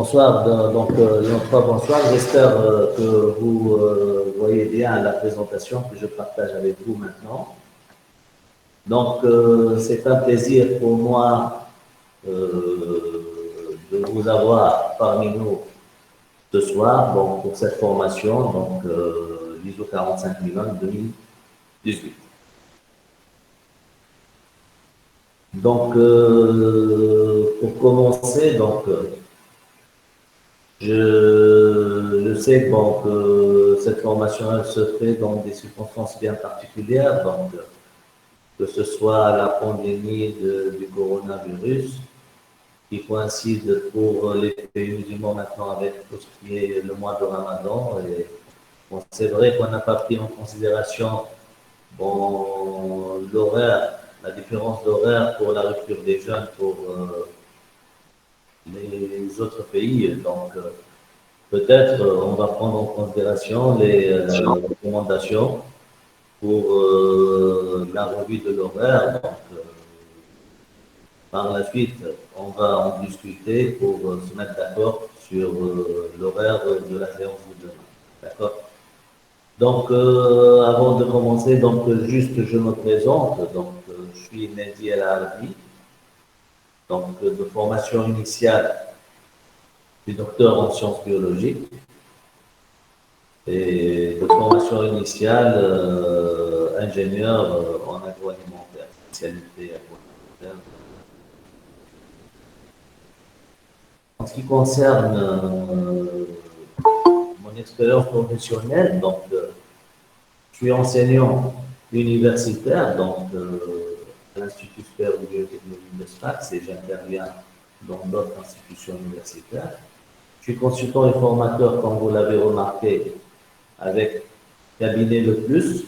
Bonsoir, une fois bonsoir. J'espère que vous voyez bien la présentation que je partage avec vous maintenant. C'est un plaisir pour moi de vous avoir parmi nous ce soir pour cette formation, l'ISO 45001 2018. Pour commencer, je sais que cette formation elle se fait dans des circonstances bien particulières, que ce soit la pandémie du coronavirus, qui coïncide pour les pays musulmans maintenant avec tout ce qui est le mois de Ramadan. Et bon, c'est vrai qu'on n'a pas pris en considération l'horaire, la différence d'horaire pour la rupture des jeûnes pour les autres pays. Peut-être on va prendre en considération les recommandations pour la revue de l'horaire. Par la suite, on va en discuter pour se mettre d'accord sur l'horaire de la séance de demain. D'accord? Avant de commencer, juste je me présente. Je suis Mehdi El Arabi, de formation initiale, je suis docteur en sciences biologiques. Et de formation initiale, ingénieur en agroalimentaire, spécialité agroalimentaire. En ce qui concerne mon expérience professionnelle, je suis enseignant universitaire, à l'Institut supérieur de biotechnologie de Sfax, et j'interviens dans d'autres institutions universitaires. Je suis consultant et formateur, comme vous l'avez remarqué, avec Cabinet Le Plus,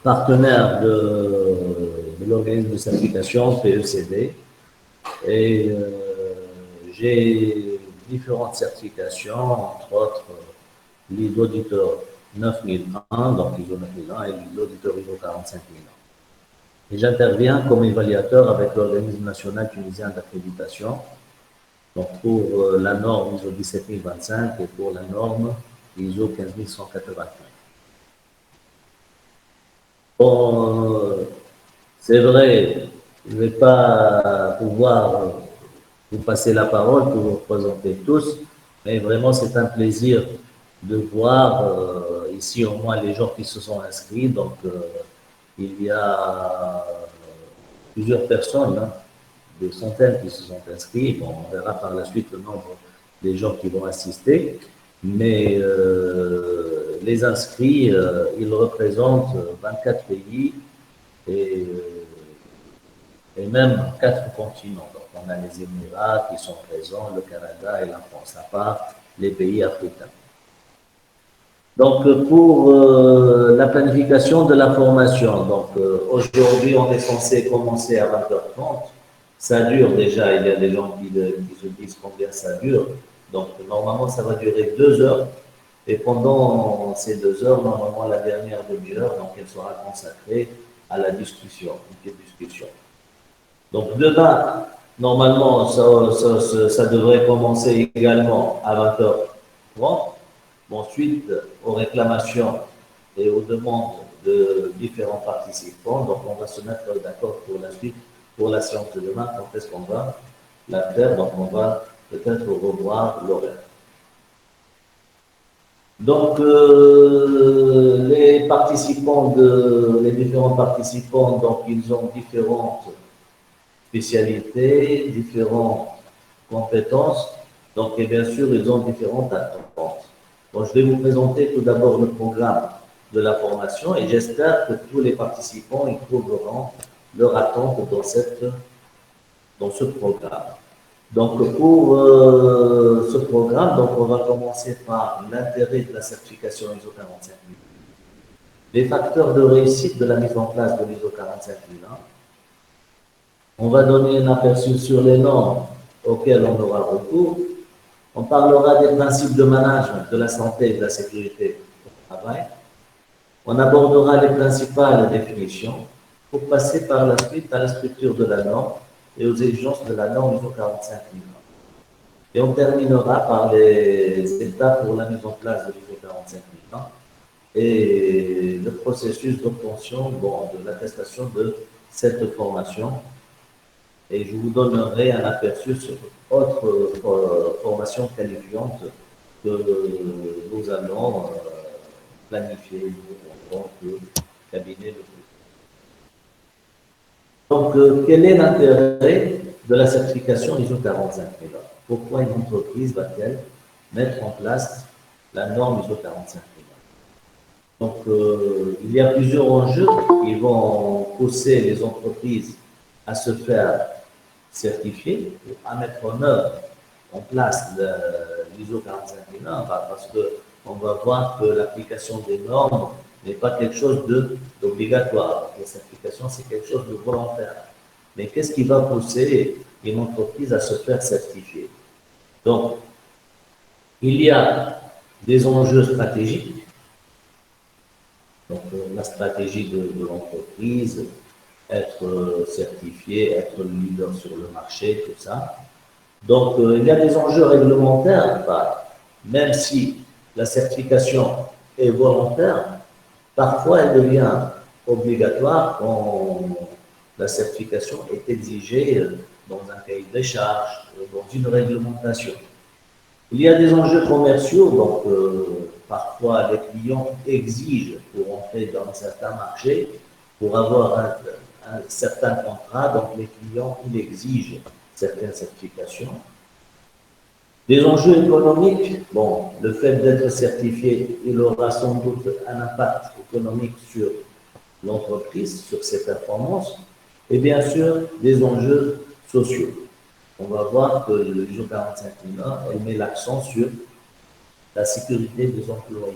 partenaire de l'organisme de certification PECD. Et j'ai différentes certifications, entre autres l'ISO auditeur 9001, donc ISO 9001 et l'auditeur ISO 45001. Et j'interviens comme évaluateur avec l'organisme national tunisien d'accréditation, pour la norme ISO 17025 et pour la norme ISO 15185. Bon, c'est vrai, je ne vais pas pouvoir vous passer la parole pour vous présenter tous, mais vraiment c'est un plaisir de voir ici au moins les gens qui se sont inscrits. Il y a plusieurs personnes, hein, des centaines qui se sont inscrits. Bon, on verra par la suite le nombre des gens qui vont assister, mais les inscrits, ils représentent 24 pays et même 4 continents. Donc, on a les Émirats qui sont présents, le Canada et la France, à part les pays africains. Pour la planification de la formation, aujourd'hui, on est censé commencer à 20h30. Ça dure déjà, il y a des gens qui se disent combien ça dure. Normalement, ça va durer 2 heures. Et pendant ces 2 heures, normalement, la dernière demi-heure, elle sera consacrée à la discussion, une discussion. Demain, normalement, ça devrait commencer également à 20h30. Suite aux réclamations et aux demandes de différents participants, on va se mettre d'accord pour la suite, pour la séance de demain, quand est-ce qu'on va la faire. On va peut-être revoir l'horaire. Les différents participants, ils ont différentes spécialités, différentes compétences, et bien sûr, ils ont différentes attentes. Je vais vous présenter tout d'abord le programme de la formation et j'espère que tous les participants y trouveront leur attente dans ce programme. Pour ce programme, on va commencer par l'intérêt de la certification ISO 45001, les facteurs de réussite de la mise en place de l'ISO 45001. On va donner un aperçu sur les normes auxquelles on aura recours. On parlera des principes de management de la santé et de la sécurité au travail. On abordera les principales définitions pour passer par la suite à la structure de la norme et aux exigences de la norme ISO 45001. Et on terminera par les étapes pour la mise en place de l'ISO 45001 et le processus d'obtention de l'attestation de cette formation. Et je vous donnerai un aperçu sur autres formations qualifiantes que nous allons planifier en tant que cabinet de. Donc, quel est l'intérêt de la certification ISO 45001? Pourquoi une entreprise va-t-elle mettre en place la norme ISO 45001? Donc, il y a plusieurs enjeux qui vont pousser les entreprises à se faire certifier, à mettre en œuvre, en place l'ISO 45001, parce qu'on va voir que l'application des normes n'est pas quelque chose d'obligatoire. La certification, c'est quelque chose de volontaire. Mais qu'est-ce qui va pousser une entreprise à se faire certifier? Donc, il y a des enjeux stratégiques. Donc, la stratégie de l'entreprise, être certifié, être le leader sur le marché, tout ça. Donc, il y a des enjeux réglementaires, même si la certification est volontaire, parfois elle devient obligatoire quand la certification est exigée dans un cahier des charges, dans une réglementation. Il y a des enjeux commerciaux, donc parfois les clients exigent pour entrer dans un certain marché, pour avoir un certain contrat, donc les clients ils exigent certaines certifications. Des enjeux économiques, bon, le fait d'être certifié, il aura sans doute un impact économique sur l'entreprise, sur ses performances, et bien sûr des enjeux sociaux. On va voir que l'ISO 45001, elle met l'accent sur la sécurité des employés.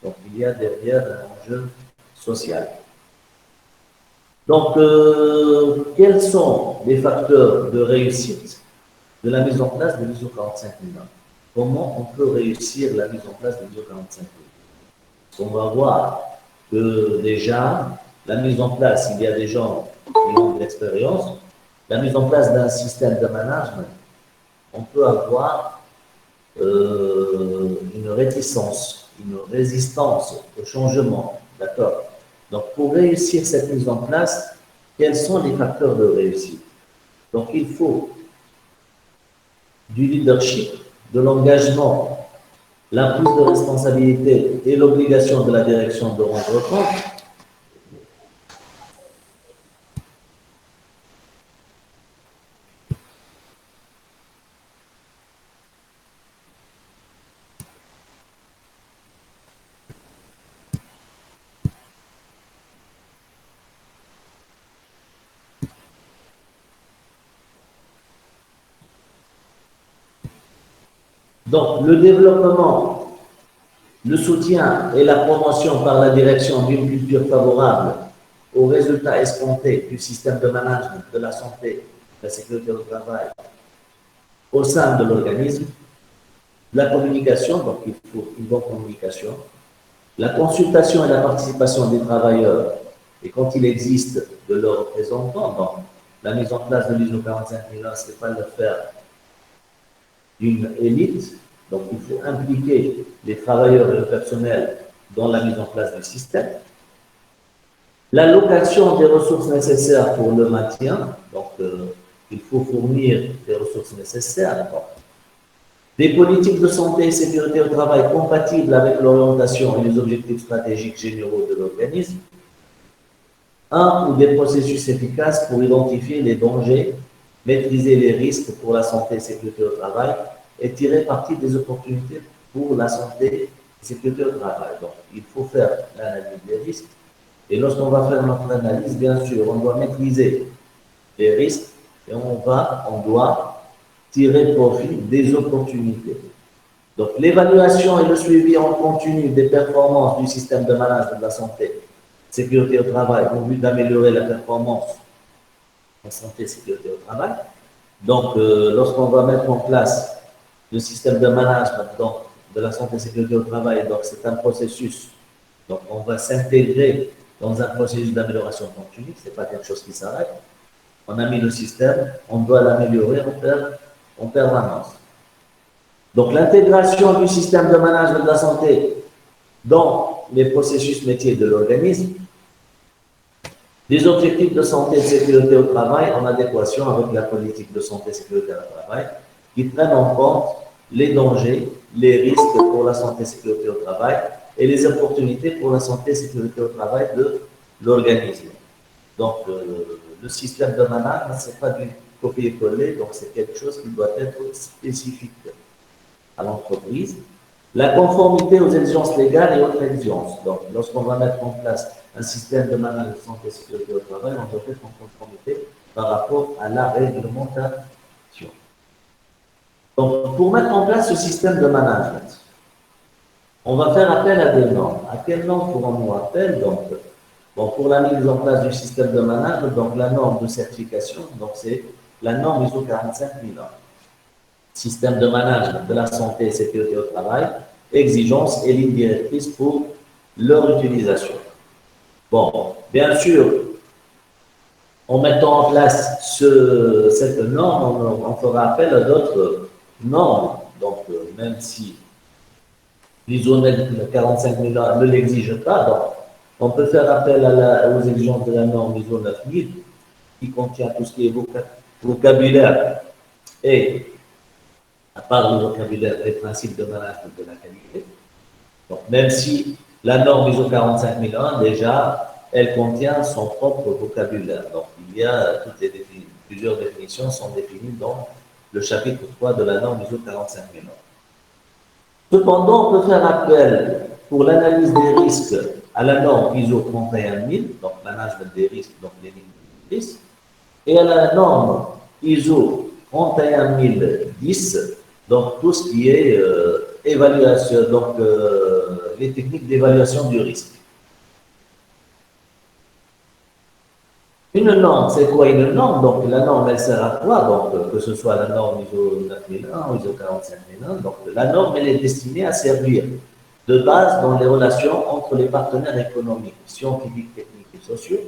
Donc, il y a derrière un enjeu social. Donc, quels sont les facteurs de réussite de la mise en place de l'ISO 45001? Comment on peut réussir la mise en place de l'ISO 45001? On va voir que déjà, la mise en place, il y a des gens qui ont de l'expérience, la mise en place d'un système de management, on peut avoir une réticence, une résistance au changement, d'accord? Donc, pour réussir cette mise en place, quels sont les facteurs de réussite? Donc, il faut du leadership, de l'engagement, la prise de responsabilité et l'obligation de la direction de rendre compte. Donc, le développement, le soutien et la promotion par la direction d'une culture favorable aux résultats escomptés du système de management de la santé, de la sécurité au travail au sein de l'organisme, la communication, donc il faut une bonne communication, la consultation et la participation des travailleurs, et quand il existe de leurs représentants, donc la mise en place de l'ISO 45001, ce n'est pas le faire d'une élite, donc il faut impliquer les travailleurs et le personnel dans la mise en place du système. L'allocation des ressources nécessaires pour le maintien, donc il faut fournir les ressources nécessaires. Donc, des politiques de santé et sécurité au travail compatibles avec l'orientation et les objectifs stratégiques généraux de l'organisme. Un ou des processus efficaces pour identifier les dangers, maîtriser les risques pour la santé et sécurité au travail et tirer parti des opportunités pour la santé et sécurité au travail. Donc, il faut faire l'analyse des risques. Et lorsqu'on va faire notre analyse, bien sûr, on doit maîtriser les risques et on doit tirer profit des opportunités. Donc, l'évaluation et le suivi en continu des performances du système de management de la santé, sécurité au travail, au but d'améliorer la performance en santé et sécurité au travail. Donc, lorsqu'on va mettre en place le système de management donc, de la santé et sécurité au travail, donc c'est un processus. Donc, on va s'intégrer dans un processus d'amélioration continue, ce n'est pas quelque chose qui s'arrête. On a mis le système, on doit l'améliorer en permanence. Donc, l'intégration du système de management de la santé dans les processus métiers de l'organisme, des objectifs de santé et de sécurité au travail en adéquation avec la politique de santé et sécurité au travail, qui prennent en compte les dangers, les risques pour la santé et sécurité au travail et les opportunités pour la santé et sécurité au travail de l'organisme. Donc, le système de management, ce n'est pas du copier-coller, donc c'est quelque chose qui doit être spécifique à l'entreprise. La conformité aux exigences légales et autres exigences. Donc, lorsqu'on va mettre en place un système de management de santé et sécurité au travail, on doit être en conformité par rapport à la réglementation. Donc, pour mettre en place ce système de management, on va faire appel à des normes. À quelles normes pourrons-nous appel? Donc, bon, pour la mise en place du système de management, donc la norme de certification, donc c'est la norme ISO 45001. Système de management de la santé et sécurité au travail, exigences et lignes directrices pour leur utilisation. Bon, bien sûr, en mettant en place cette norme, on fera appel à d'autres normes. Donc, même si l'ISO 45001 ne l'exige pas, donc on peut faire appel aux exigences de la norme ISO 9000 qui contient tout ce qui est vocabulaire et, à part le vocabulaire, les principes de management de la qualité. Donc, même si la norme ISO 45001, déjà, elle contient son propre vocabulaire. Donc, il y a plusieurs définitions sont définies dans le chapitre 3 de la norme ISO 45001. Cependant, on peut faire appel pour l'analyse des risques à la norme ISO 31000, donc management des risques, donc les lignes de risque, et à la norme ISO 31010, donc tout ce qui est évaluation, donc les techniques d'évaluation du risque. Une norme, c'est quoi une norme? Donc la norme, elle sert à quoi? Donc que ce soit la norme ISO 9001 ou ISO 45001, donc la norme, elle est destinée à servir de base dans les relations entre les partenaires économiques, scientifiques, techniques et sociaux.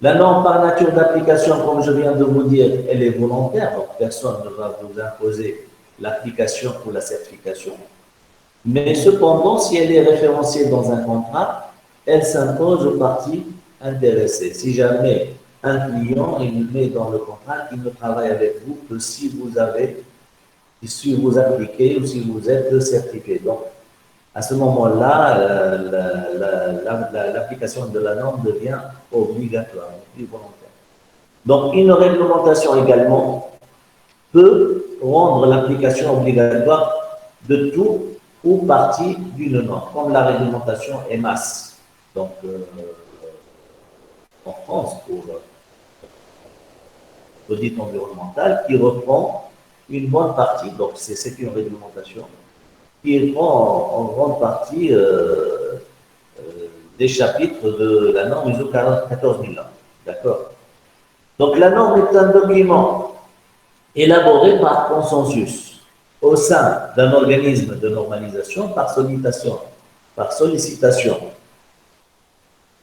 La norme par nature d'application, comme je viens de vous dire, elle est volontaire, donc personne ne va vous imposer l'application ou la certification. Mais cependant, si elle est référenciée dans un contrat, elle s'impose aux parties intéressées. Si jamais un client, il met dans le contrat qu'il ne travaille avec vous que si vous appliquez ou si vous êtes certifié. Donc, à ce moment-là, l'application de la norme devient obligatoire, plus volontaire. Donc, une réglementation également peut rendre l'application obligatoire de tout ou partie d'une norme, comme la réglementation EMAS. Donc, en France, pour l'audit environnemental, qui reprend une bonne partie, donc c'est une réglementation, qui prend en grande partie des chapitres de la norme ISO 14001. D'accord? Donc, la norme est un document élaboré par consensus au sein d'un organisme de normalisation par sollicitation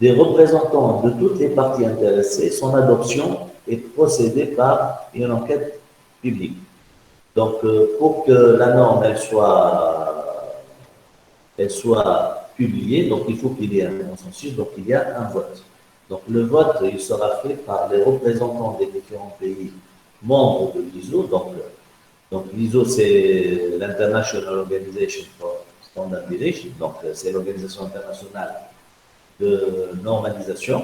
des représentants de toutes les parties intéressées. Son adoption est procédée par une enquête publique. Donc, pour que la norme elle soit publiée, donc il faut qu'il y ait un consensus, donc il y a un vote. Donc, le vote, il sera fait par les représentants des différents pays membres de l'ISO. Donc l'ISO, c'est l'International Organization for Standardization, donc c'est l'organisation internationale de normalisation,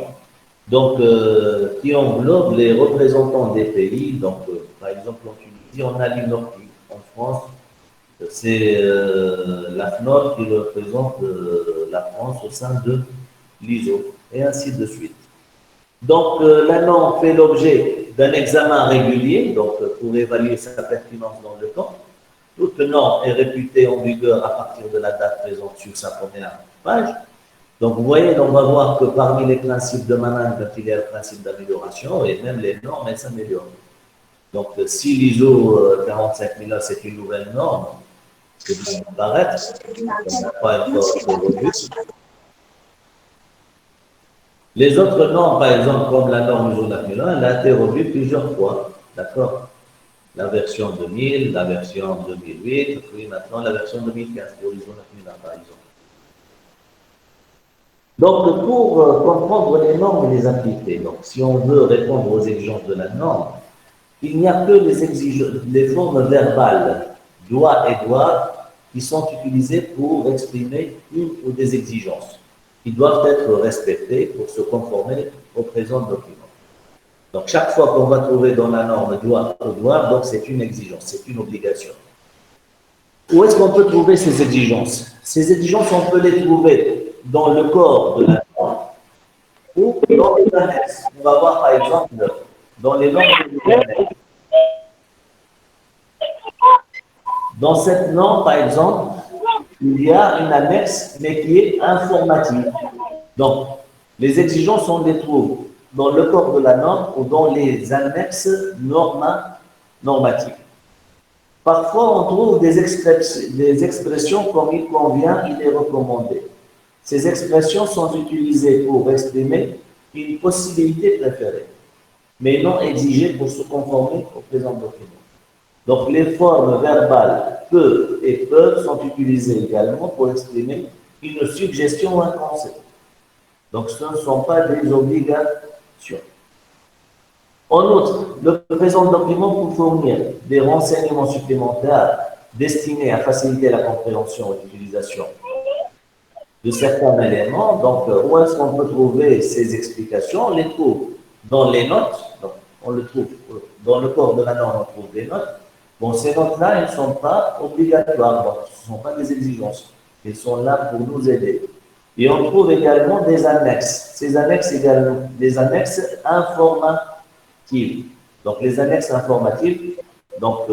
donc qui englobe les représentants des pays. Donc, par exemple, en Tunisie, on a l'INORPI. En France, c'est l'AFNOR qui représente la France au sein de l'ISO, et ainsi de suite. Donc, la norme fait l'objet d'un examen régulier, donc pour évaluer sa pertinence dans le temps. Toute norme est réputée en vigueur à partir de la date présente sur sa première page. Donc, vous voyez, on va voir que parmi les principes de management, il y a le principe d'amélioration, et même les normes, elles s'améliorent. Donc, si l'ISO 45001, c'est une nouvelle norme, c'est bien paraître, on n'a pas encore évolué. Les autres normes, par exemple, comme la norme ISO 9001, elle a été revue plusieurs fois, d'accord? La version 2000, la version 2008, puis maintenant la version 2015 pour l'ISO 9001, par exemple. Donc, pour comprendre les normes et les appliquer, donc si on veut répondre aux exigences de la norme, il n'y a que les formes verbales, doit et doivent, qui sont utilisées pour exprimer une ou des exigences qui doivent être respectées pour se conformer au présent document. Donc, chaque fois qu'on va trouver dans la norme doit ou doit, donc c'est une exigence, c'est une obligation. Où est-ce qu'on peut trouver ces exigences? Ces exigences, on peut les trouver dans le corps de la norme ou dans les annexes. On va voir par exemple dans les normes de l'annexes. Dans cette norme, par exemple, il y a une annexe, mais qui est informative. Donc, les exigences, on les trouve dans le corps de la norme ou dans les annexes normatives. Parfois, on trouve des expressions comme il convient, il est recommandé. Ces expressions sont utilisées pour exprimer une possibilité préférée, mais non exigée pour se conformer au présent document. Donc, les formes verbales peut et peuvent sont utilisées également pour exprimer une suggestion ou un concept. Donc, ce ne sont pas des obligations. En outre, le présent document peut fournir des renseignements supplémentaires destinés à faciliter la compréhension et l'utilisation de certains éléments. Donc, où est-ce qu'on peut trouver ces explications? On les trouve dans les notes. Donc, on le trouve dans le corps de la norme, on trouve des notes. Bon, ces notes-là, elles ne sont pas obligatoires, donc ce ne sont pas des exigences. Elles sont là pour nous aider. Et on trouve également des annexes. Ces annexes également, des annexes informatives. Donc, les annexes informatives, donc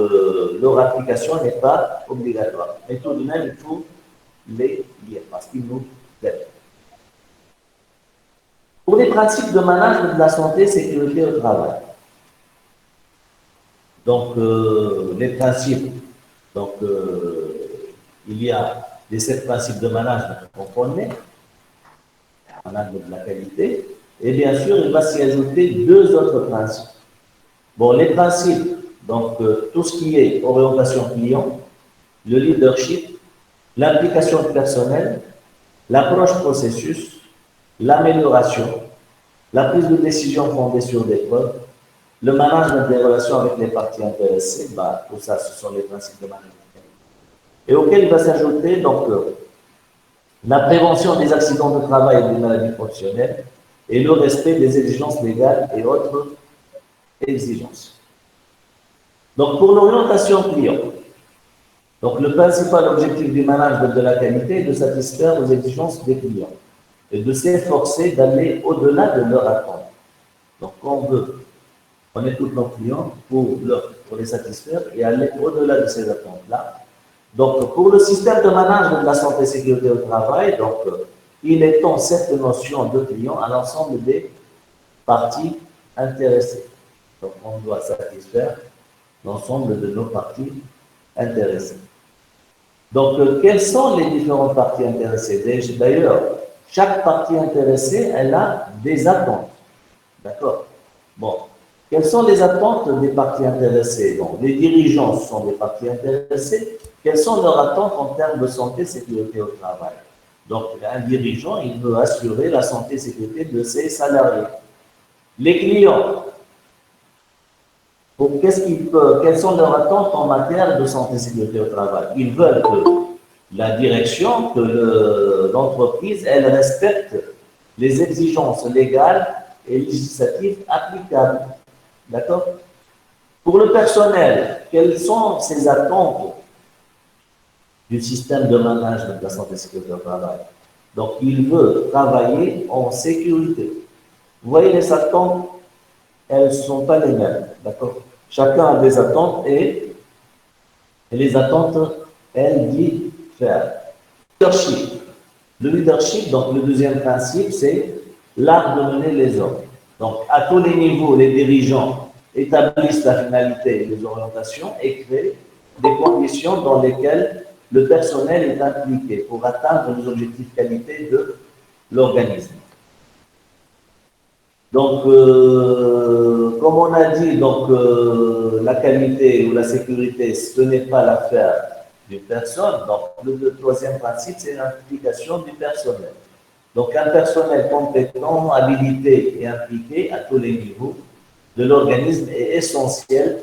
leur application n'est pas obligatoire. Mais tout de même, il faut les lire parce qu'ils nous aident. Pour les principes de management de la santé et sécurité au travail. Donc, les principes, donc, il y a les 7 principes de management qu'on connaît, management de la qualité, et bien sûr, il va s'y ajouter 2 autres principes. Bon, les principes, donc, tout ce qui est orientation client, le leadership, l'implication personnelle, l'approche processus, l'amélioration, la prise de décision fondée sur des preuves, le management des relations avec les parties intéressées, bah, tout ça, ce sont les principes de management. Et auquel il va s'ajouter donc la prévention des accidents de travail et des maladies professionnelles et le respect des exigences légales et autres exigences. Donc, pour l'orientation client, donc le principal objectif du management de la qualité est de satisfaire aux exigences des clients et de s'efforcer d'aller au-delà de leurs attentes. Donc, on écoute nos clients pour les satisfaire et aller au-delà de ces attentes-là. Donc, pour le système de management de la santé et sécurité au travail, donc, il étend cette notion de client à l'ensemble des parties intéressées. Donc, on doit satisfaire l'ensemble de nos parties intéressées. Donc, quelles sont les différentes parties intéressées? D'ailleurs, chaque partie intéressée, elle a des attentes. D'accord? Bon. Quelles sont les attentes des parties intéressées? Donc, les dirigeants sont des parties intéressées. Quelles sont leurs attentes en termes de santé et sécurité au travail? Donc, un dirigeant, il veut assurer la santé et sécurité de ses salariés. Les clients, quelles sont leurs attentes en matière de santé et sécurité au travail? Ils veulent que la direction, que l'entreprise, elle respecte les exigences légales et législatives applicables. D'accord? Pour le personnel, quelles sont ses attentes du système de management de la santé et sécurité au travail? Donc, il veut travailler en sécurité. Vous voyez, les attentes, elles ne sont pas les mêmes. D'accord? Chacun a des attentes et les attentes, elles diffèrent. Leadership. Le leadership, donc le deuxième principe, c'est l'art de mener les hommes. Donc, à tous les niveaux, les dirigeants établissent la finalité et les orientations et créent des conditions dans lesquelles le personnel est impliqué pour atteindre les objectifs qualité de l'organisme. Donc, comme on a dit, donc, la qualité ou la sécurité, ce n'est pas l'affaire d'une personne. Donc, le troisième principe, c'est l'implication du personnel. Donc, un personnel compétent, habilité et impliqué à tous les niveaux de l'organisme est essentiel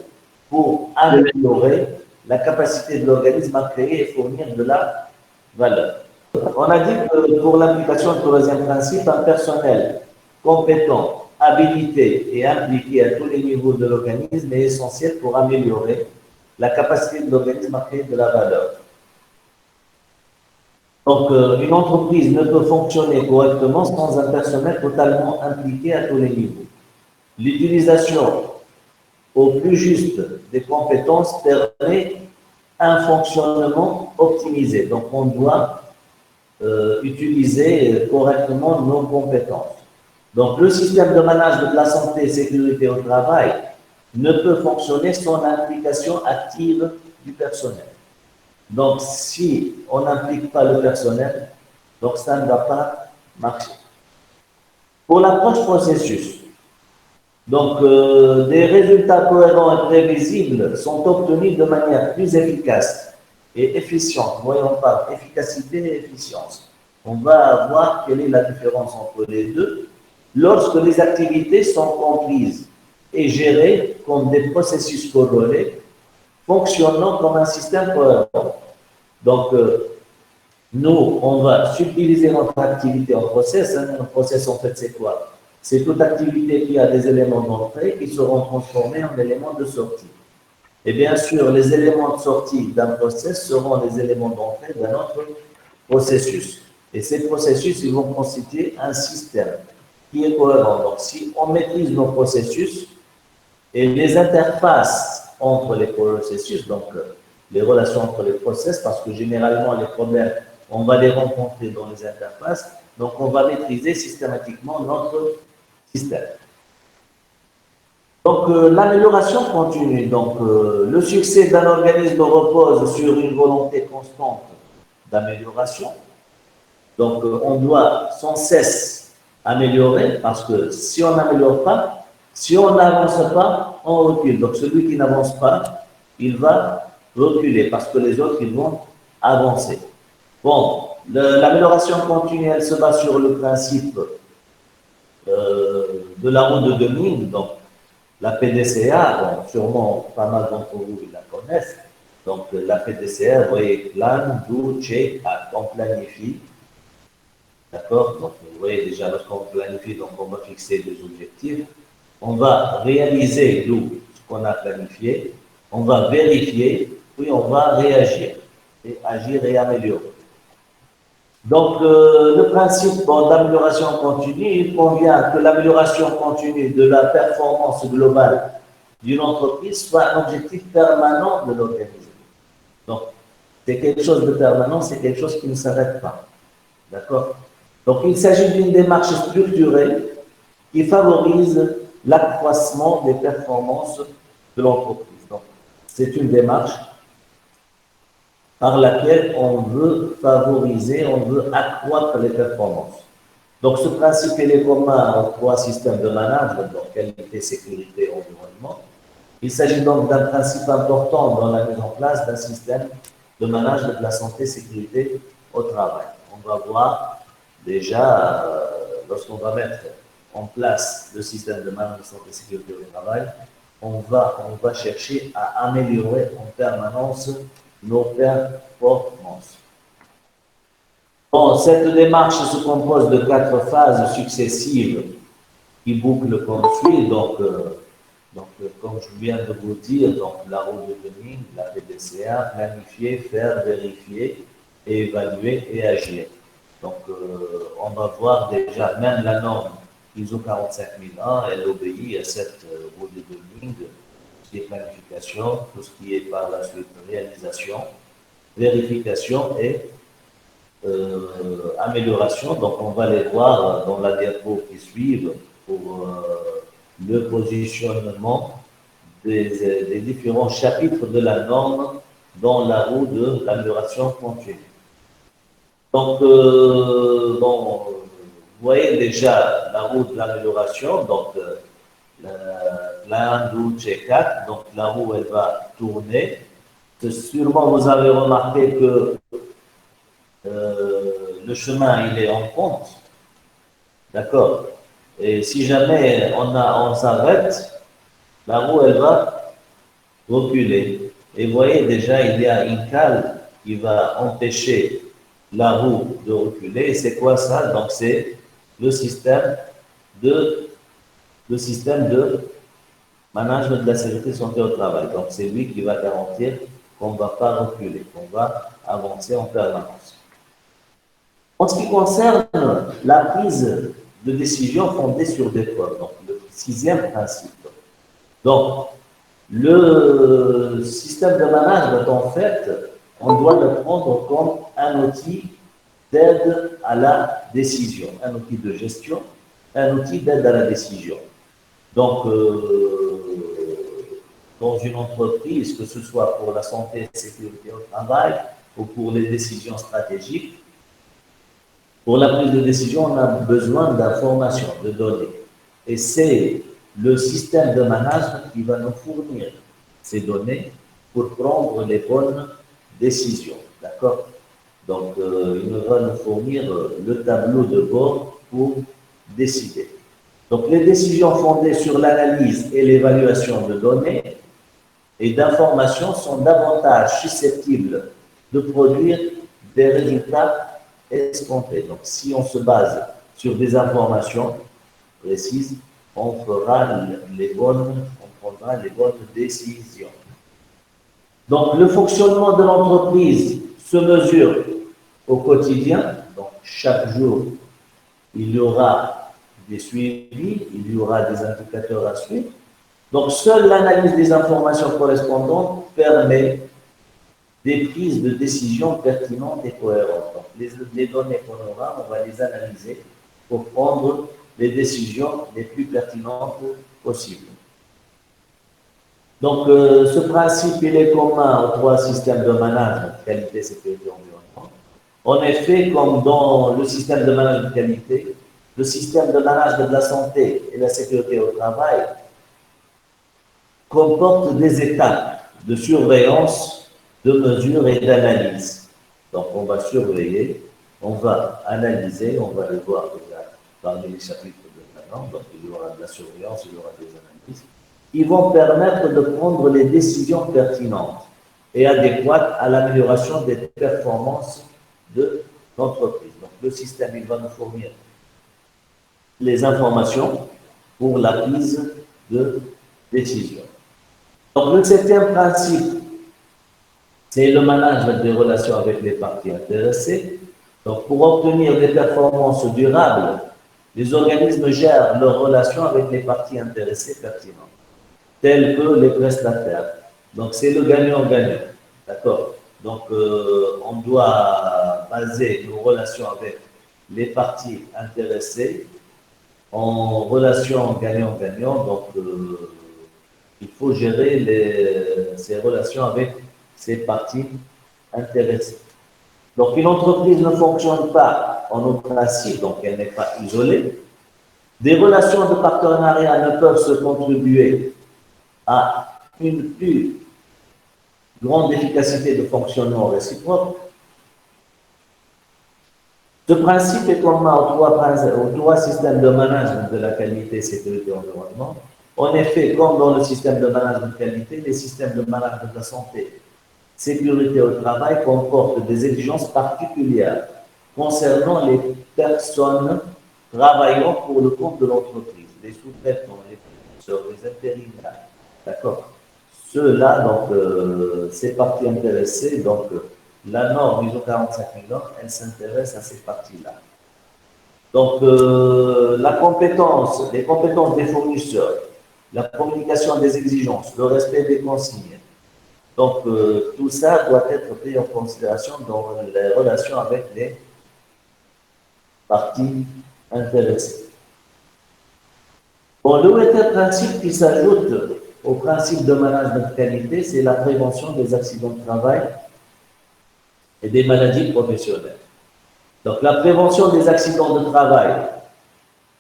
pour améliorer la capacité de l'organisme à créer et fournir de la valeur. On a dit que pour l'application du troisième principe, un personnel compétent, habilité et impliqué à tous les niveaux de l'organisme est essentiel pour améliorer la capacité de l'organisme à créer de la valeur. Donc, une entreprise ne peut fonctionner correctement sans un personnel totalement impliqué à tous les niveaux. L'utilisation au plus juste des compétences permet un fonctionnement optimisé. Donc, on doit utiliser correctement nos compétences. Donc, le système de management de la santé et sécurité au travail ne peut fonctionner sans l'implication active du personnel. Donc, si on n'implique pas le personnel, donc ça ne va pas marcher. Pour l'approche processus, donc des résultats cohérents et prévisibles sont obtenus de manière plus efficace et efficiente. Voyons par efficacité et efficience. On va voir quelle est la différence entre les deux lorsque les activités sont comprises et gérées comme des processus corrélés, fonctionnant comme un système cohérent. Donc, nous, on va subtiliser notre activité en process. Un process, en fait, c'est quoi? C'est toute activité qui a des éléments d'entrée qui seront transformés en éléments de sortie. Et bien sûr, les éléments de sortie d'un process seront les éléments d'entrée d'un autre processus. Et ces processus, ils vont constituer un système qui est cohérent. Donc, si on maîtrise nos processus et les interfaces entre les processus, donc les relations entre les process, parce que généralement, les problèmes, on va les rencontrer dans les interfaces, donc on va maîtriser systématiquement notre système. Donc, l'amélioration continue. Donc, le succès d'un organisme repose sur une volonté constante d'amélioration. Donc, on doit sans cesse améliorer parce que si on n'améliore pas, si on n'avance pas, on recule. Donc, celui qui n'avance pas, il va reculer parce que les autres, ils vont avancer. Bon, l'amélioration continue, elle se base sur le principe de la roue de Deming. Donc, la PDCA, bon, sûrement pas mal d'entre vous la connaissent. Donc, la PDCA, vous voyez, plan, do, check, act. On planifie. D'accord? Donc, vous voyez déjà, lorsqu'on planifie, donc on va fixer des objectifs. On va réaliser, d'où ce qu'on a planifié. On va vérifier, puis on va réagir. Et agir et améliorer. Donc, le principe d'amélioration continue, il convient que l'amélioration continue de la performance globale d'une entreprise soit un objectif permanent de l'organisme. Donc, c'est quelque chose de permanent, c'est quelque chose qui ne s'arrête pas. D'accord? Donc, il s'agit d'une démarche structurée qui favorise l'accroissement des performances de l'entreprise. Donc, c'est une démarche par laquelle on veut favoriser, on veut accroître les performances. Donc, ce principe est commun aux trois systèmes de management, donc qualité, sécurité et environnement. Il s'agit donc d'un principe important dans la mise en place d'un système de management de la santé et sécurité au travail. On va voir déjà, lorsqu'on va mettre en place le système de management de santé et sécurité au travail, on va chercher à améliorer en permanence nos performances. Bon, cette démarche se compose de 4 phases successives qui bouclent comme suit. Donc, comme je viens de vous dire, donc, la roue de Deming, la PDCA, planifier, faire, vérifier, évaluer et agir. Donc, on va voir déjà, même la norme ISO 45001, elle obéit à cette roue de Deming, tout ce qui est planification, tout ce qui est par la suite réalisation, vérification et amélioration. Donc, on va les voir dans la diapo qui suit pour le positionnement des différents chapitres de la norme dans la roue de l'amélioration continue. Donc, bon, voyez déjà la roue de l'amélioration, donc la 1, 2, et 4, donc la roue elle va tourner. Sûrement vous avez remarqué que le chemin il est en pente, d'accord? Et si jamais on s'arrête, la roue elle va reculer. Et vous voyez déjà il y a une cale qui va empêcher la roue de reculer. Et c'est quoi ça? Donc c'est le système de management de la sécurité santé au travail. Donc, c'est lui qui va garantir qu'on ne va pas reculer, qu'on va avancer en permanence. En ce qui concerne la prise de décision fondée sur des preuves, donc le sixième principe. Donc, le système de management, en fait, on doit le prendre comme un outil d'aide à la décision, un outil de gestion, un outil d'aide à la décision. Donc, dans une entreprise, que ce soit pour la santé et la sécurité au travail ou pour les décisions stratégiques, pour la prise de décision, on a besoin d'informations, de données. Et c'est le système de management qui va nous fournir ces données pour prendre les bonnes décisions. D'accord? Donc, il va nous fournir le tableau de bord pour décider. Donc, les décisions fondées sur l'analyse et l'évaluation de données et d'informations sont davantage susceptibles de produire des résultats escomptés. Donc, si on se base sur des informations précises, on prendra les bonnes décisions. Donc, le fonctionnement de l'entreprise se mesure au quotidien. Donc, chaque jour, il y aura des suivis, il y aura des indicateurs à suivre. Donc, seule l'analyse des informations correspondantes permet des prises de décision pertinentes et cohérentes. Donc, les données qu'on aura, on va les analyser pour prendre les décisions les plus pertinentes possibles. Donc, ce principe, il est commun aux trois systèmes de management, qualité, sécurité, environnement. En effet, comme dans le système de management de qualité, le système de management de la santé et de la sécurité au travail comporte des étapes de surveillance, de mesure et d'analyse. Donc, on va surveiller, on va analyser, on va le voir déjà parmi les chapitres de maintenant. Donc, il y aura de la surveillance, il y aura des analyses qui vont permettre de prendre les décisions pertinentes et adéquates à l'amélioration des performances de l'entreprise. Donc, le système, il va nous fournir les informations pour la prise de décision. Donc, le septième principe, c'est le management des relations avec les parties intéressées. Donc, pour obtenir des performances durables, les organismes gèrent leurs relations avec les parties intéressées pertinentes, telles que les prestataires. Donc, c'est le gagnant-gagnant. D'accord? Donc, on doit baser nos relations avec les parties intéressées en relation gagnant-gagnant. Donc, il faut gérer ces relations avec ces parties intéressées. Donc, une entreprise ne fonctionne pas en autarcie, donc elle n'est pas isolée. Des relations de partenariat ne peuvent se contribuer à une plus grande efficacité de fonctionnement réciproque. Ce principe est commun aux trois systèmes de management de la qualité, sécurité et environnement. En effet, comme dans le système de management de qualité, les systèmes de management de la santé, sécurité au travail comportent des exigences particulières concernant les personnes travaillant pour le compte de l'entreprise, les sous-traitants, les fournisseurs, les intérimaires. D'accord? Ceux-là, donc, ces parties intéressées, donc, la norme ISO 45001, elle s'intéresse à ces parties-là. Donc, les compétences des fournisseurs, la communication des exigences, le respect des consignes. Donc, tout ça doit être pris en considération dans les relations avec les parties intéressées. Bon, le huitième principe qui s'ajoute au principe de management de qualité, c'est la prévention des accidents de travail et des maladies professionnelles. Donc, la prévention des accidents de travail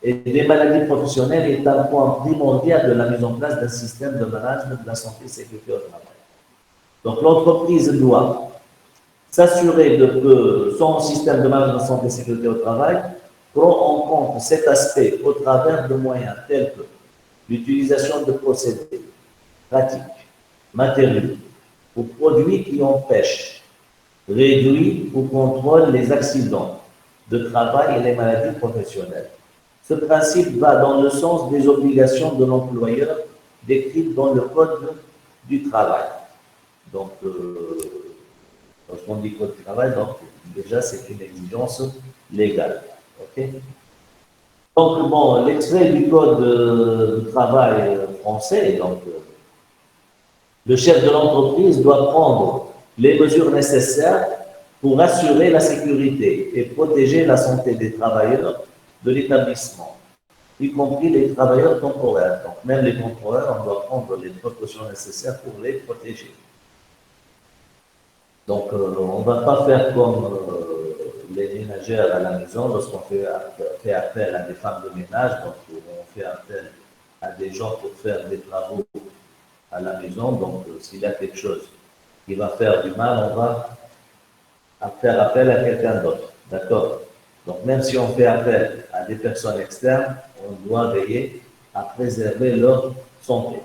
et des maladies professionnelles est un point primordial de la mise en place d'un système de management de la santé et sécurité au travail. Donc l'entreprise doit s'assurer que son système de management de santé et sécurité au travail prend en compte cet aspect au travers de moyens tels que l'utilisation de procédés, pratiques, matériaux ou produits qui empêchent, réduisent ou contrôlent les accidents de travail et les maladies professionnelles. Ce principe va dans le sens des obligations de l'employeur décrites dans le Code du travail. Donc, lorsqu'on dit Code du travail, donc, déjà, c'est une exigence légale. Okay. Donc, bon, l'extrait du Code du travail français, donc, le chef de l'entreprise doit prendre les mesures nécessaires pour assurer la sécurité et protéger la santé des travailleurs de l'établissement, y compris les travailleurs temporaires. Donc, même les temporaires, on doit prendre les précautions nécessaires pour les protéger. Donc, on ne va pas faire comme les ménagères à la maison lorsqu'on fait appel à des femmes de ménage, donc on fait appel à des gens pour faire des travaux à la maison. Donc, s'il y a quelque chose qui va faire du mal, on va faire appel à quelqu'un d'autre. D'accord? Donc, même si on fait appel à des personnes externes, on doit veiller à préserver leur santé.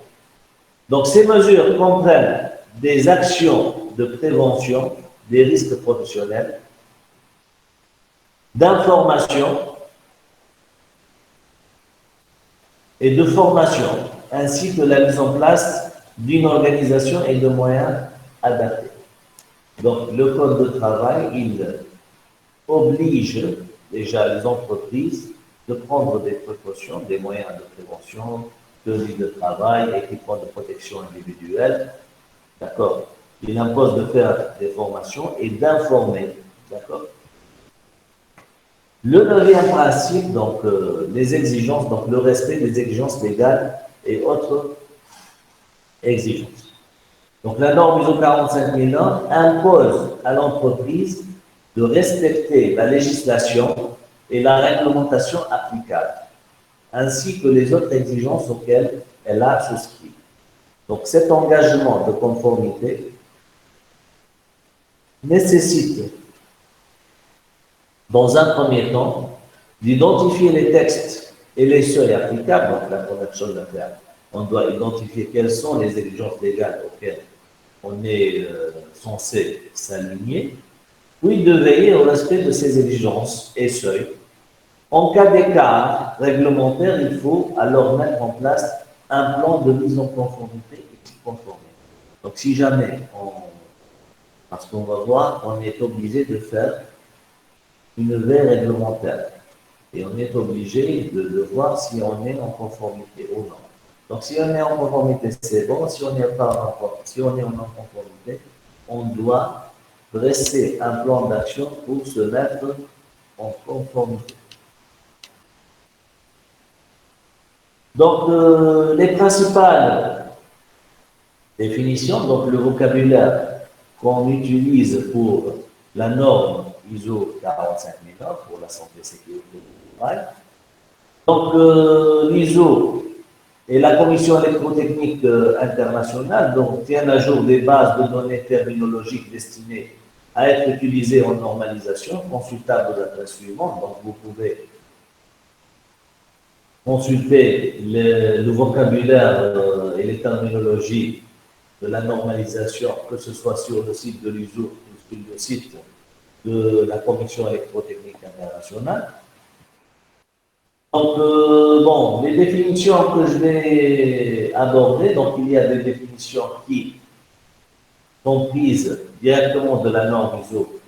Donc, ces mesures comprennent des actions de prévention des risques professionnels, d'information et de formation, ainsi que la mise en place d'une organisation et de moyens adaptés. Donc, le Code de travail, il oblige déjà les entreprises de prendre des précautions, des moyens de prévention, tenue de travail, équipements de protection individuelle, d'accord? Il impose de faire des formations et d'informer, d'accord? Le neuvième principe, donc, les exigences, donc le respect des exigences légales et autres exigences. Donc, la norme ISO 45001 impose à l'entreprise de respecter la législation et la réglementation applicable, ainsi que les autres exigences auxquelles elle a souscrit. Donc, cet engagement de conformité nécessite, dans un premier temps, d'identifier les textes et les seuils applicables. Donc, la première chose à faire, on doit identifier quelles sont les exigences légales auxquelles on est censé s'aligner, puis de veiller au respect de ces exigences et seuils. En cas d'écart réglementaire, il faut alors mettre en place un plan de mise en conformité et de conformité. Donc, si jamais, parce qu'on va voir, on est obligé de faire une veille réglementaire et on est obligé de voir si on est en conformité ou non. Donc, si on est en conformité, c'est bon. Si on n'est pas en conformité, si on est en conformité, on doit dresser un plan d'action pour se mettre en conformité. Donc, les principales définitions, donc le vocabulaire qu'on utilise pour la norme ISO 45001 pour la santé et sécurité du travail. Donc, l'ISO et la Commission électrotechnique internationale donc, tiennent à jour des bases de données terminologiques destinées à être utilisées en normalisation, consultables aux adresses suivantes. Donc, vous pouvez consulter le vocabulaire et les terminologies de la normalisation, que ce soit sur le site de l'ISO ou sur le site de la Commission électrotechnique internationale. Donc, bon, les définitions que je vais aborder, donc il y a des définitions qui sont prises directement de la norme ISO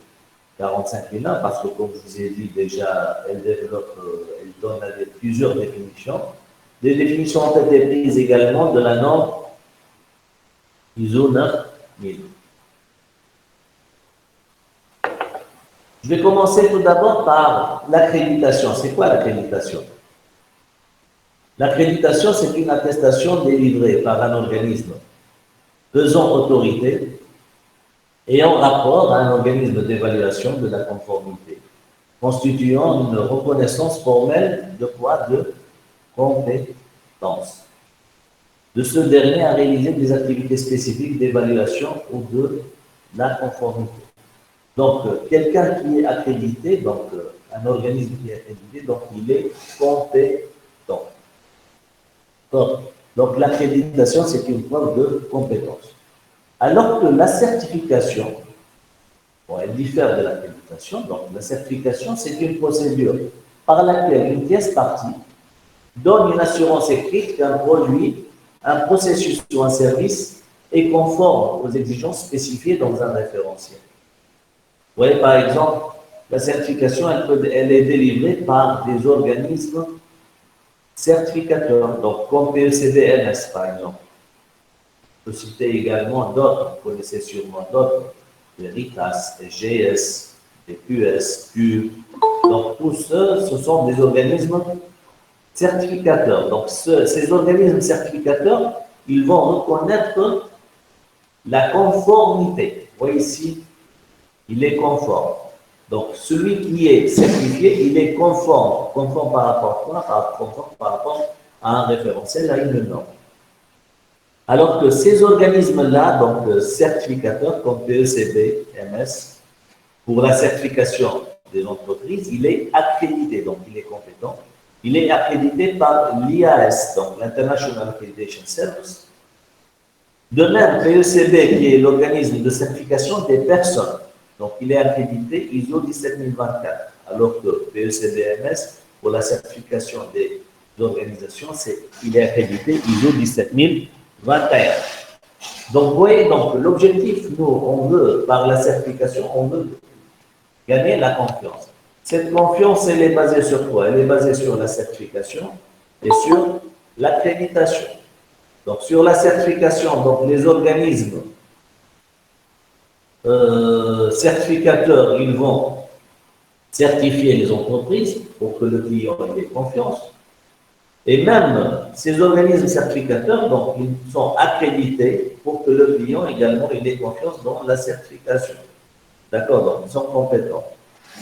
45001, parce que comme je vous ai dit déjà, elle développe, elle donne plusieurs définitions. Des définitions ont été prises également de la norme ISO 9000. Je vais commencer tout d'abord par l'accréditation. C'est quoi l'accréditation? L'accréditation, c'est une attestation délivrée par un organisme faisant autorité et en rapport à un organisme d'évaluation de la conformité constituant une reconnaissance formelle de quoi? De compétence. De ce dernier à réaliser des activités spécifiques d'évaluation ou de la conformité. Donc, quelqu'un qui est accrédité, donc un organisme qui est accrédité, donc il est compétent. Donc, l'accréditation, c'est une preuve de compétence. Alors que la certification, bon, elle diffère de l'accréditation. Donc, la certification, c'est une procédure par laquelle une pièce partie donne une assurance écrite qu'un produit, un processus ou un service est conforme aux exigences spécifiées dans un référentiel. Vous voyez, par exemple, la certification, elle est délivrée par des organismes certificateurs, donc comme PECDMS, par exemple. Je peux citer également d'autres, vous connaissez sûrement d'autres, les RICAS, les GS, les QS, Q. Donc, tous ceux, ce sont des organismes certificateurs. Donc, ces organismes certificateurs, ils vont reconnaître la conformité. Vous voyez ici, il est conforme. Donc, celui qui est certifié, il est conforme. Conforme par rapport à quoi? Conforme par rapport à un référentiel, à une norme. Alors que ces organismes-là, donc certificateurs comme PECB, MS, pour la certification des entreprises, il est accrédité, donc il est compétent. Il est accrédité par l'IAS, donc l'International Accreditation Service. De même, PECB, qui est l'organisme de certification des personnes, donc il est accrédité ISO 17024, alors que PECB-MS, pour la certification des organisations, il est accrédité ISO 17021. Donc, vous voyez, l'objectif, nous, on veut, par la certification, on veut gagner la confiance. Cette confiance, elle est basée sur quoi? Elle est basée sur la certification et sur l'accréditation. Donc, sur la certification, donc les organismes certificateurs, ils vont certifier les entreprises pour que le client ait confiance. Et même ces organismes certificateurs, donc, ils sont accrédités pour que le client également ait confiance dans la certification. D'accord? Donc, ils sont compétents.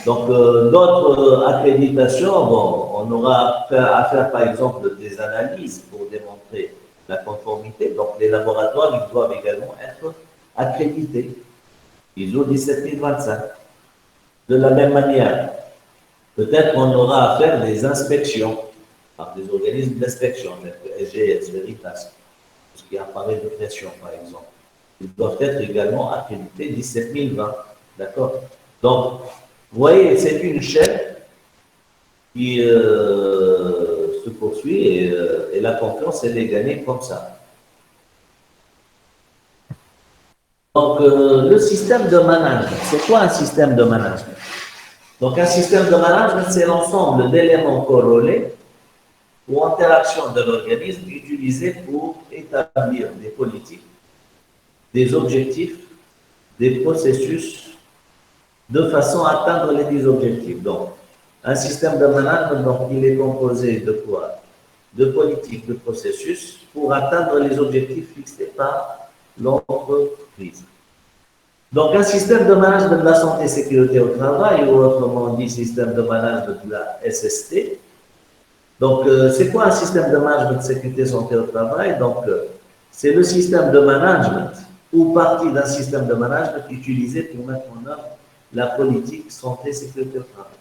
Donc, d'autres accréditations, bon, on aura à faire, par exemple, des analyses pour démontrer la conformité. Donc, les laboratoires, ils doivent également être accrédités. ISO 17025. De la même manière, peut-être qu'on aura à faire des inspections par des organismes d'inspection, tels que SGS, Veritas, tout ce qui apparaît de pression, par exemple. Ils doivent être également accrédités 17020. D'accord? Donc, vous voyez, c'est une chaîne qui se poursuit et la confiance, elle est gagnée comme ça. Donc, le système de management, c'est quoi un système de management? Donc, un système de management, c'est l'ensemble d'éléments corrélés ou interactions de l'organisme utilisés pour établir des politiques, des objectifs, des processus, de façon à atteindre les 10 objectifs. Donc, un système de management, donc, il est composé de quoi? De politiques, de processus pour atteindre les objectifs fixés par l'entreprise. Donc, un système de management de la santé et sécurité au travail, ou autrement dit, système de management de la SST. Donc, c'est quoi un système de management de sécurité santé au travail? Donc, c'est le système de management ou partie d'un système de management utilisé pour mettre en œuvre la politique santé et sécurité au travail.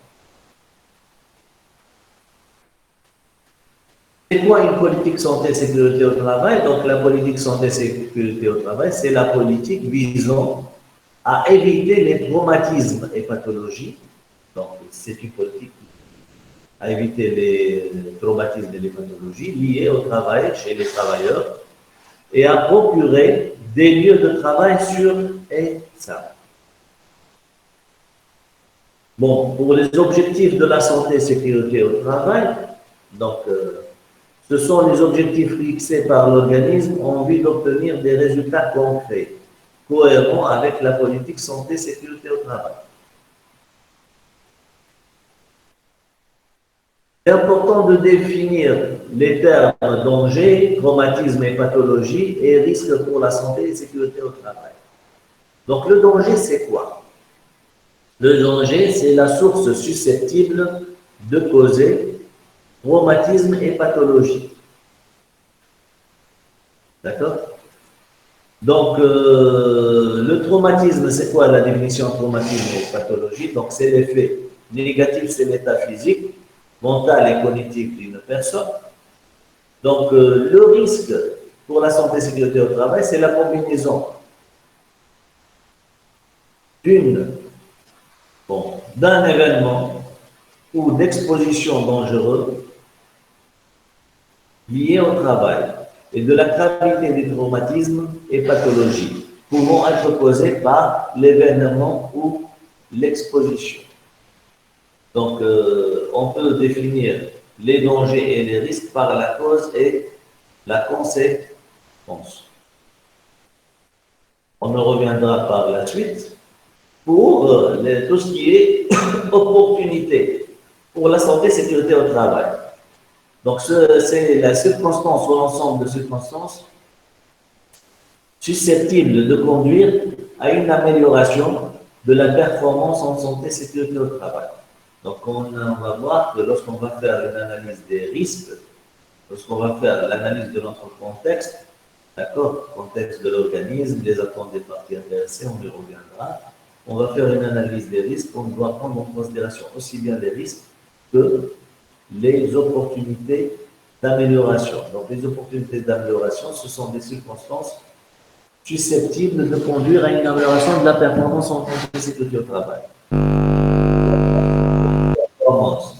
C'est quoi une politique santé et sécurité au travail? Donc, la politique santé et sécurité au travail, c'est la politique visant à éviter les traumatismes et pathologies. Donc, c'est une politique à éviter les traumatismes et les pathologies liées au travail chez les travailleurs et à procurer des lieux de travail sûrs et sains. Bon, pour les objectifs de la santé et sécurité au travail, donc, ce sont les objectifs fixés par l'organisme en vue d'obtenir des résultats concrets, cohérents avec la politique santé et sécurité au travail. C'est important de définir les termes danger, traumatisme et pathologie et risque pour la santé et sécurité au travail. Donc, le danger, c'est quoi? Le danger, c'est la source susceptible de causer traumatisme et pathologie. D'accord? Donc, le traumatisme, c'est quoi la définition de traumatisme et pathologie? Donc, c'est l'effet négatif, c'est l'état physique, mental et cognitif d'une personne. Donc, le risque pour la santé et sécurité au travail, c'est la combinaison d'un événement ou d'exposition dangereuse liée au travail et de la gravité des traumatismes et pathologies pouvant être causés par l'événement ou l'exposition. Donc, on peut définir les dangers et les risques par la cause et la conséquence. On en reviendra par la suite pour tout ce qui est opportunité pour la santé et sécurité au travail. Donc, c'est la circonstance ou l'ensemble de circonstances susceptibles de conduire à une amélioration de la performance en santé et sécurité au travail. Donc, on va voir que lorsqu'on va faire une analyse des risques, lorsqu'on va faire l'analyse de notre contexte, d'accord, contexte de l'organisme, les attentes des parties intéressées, on y reviendra. On va faire une analyse des risques, on doit prendre en considération aussi bien les risques que les opportunités d'amélioration. Donc, les opportunités d'amélioration, ce sont des circonstances susceptibles de conduire à une amélioration de la performance en santé et sécurité au travail. Performance.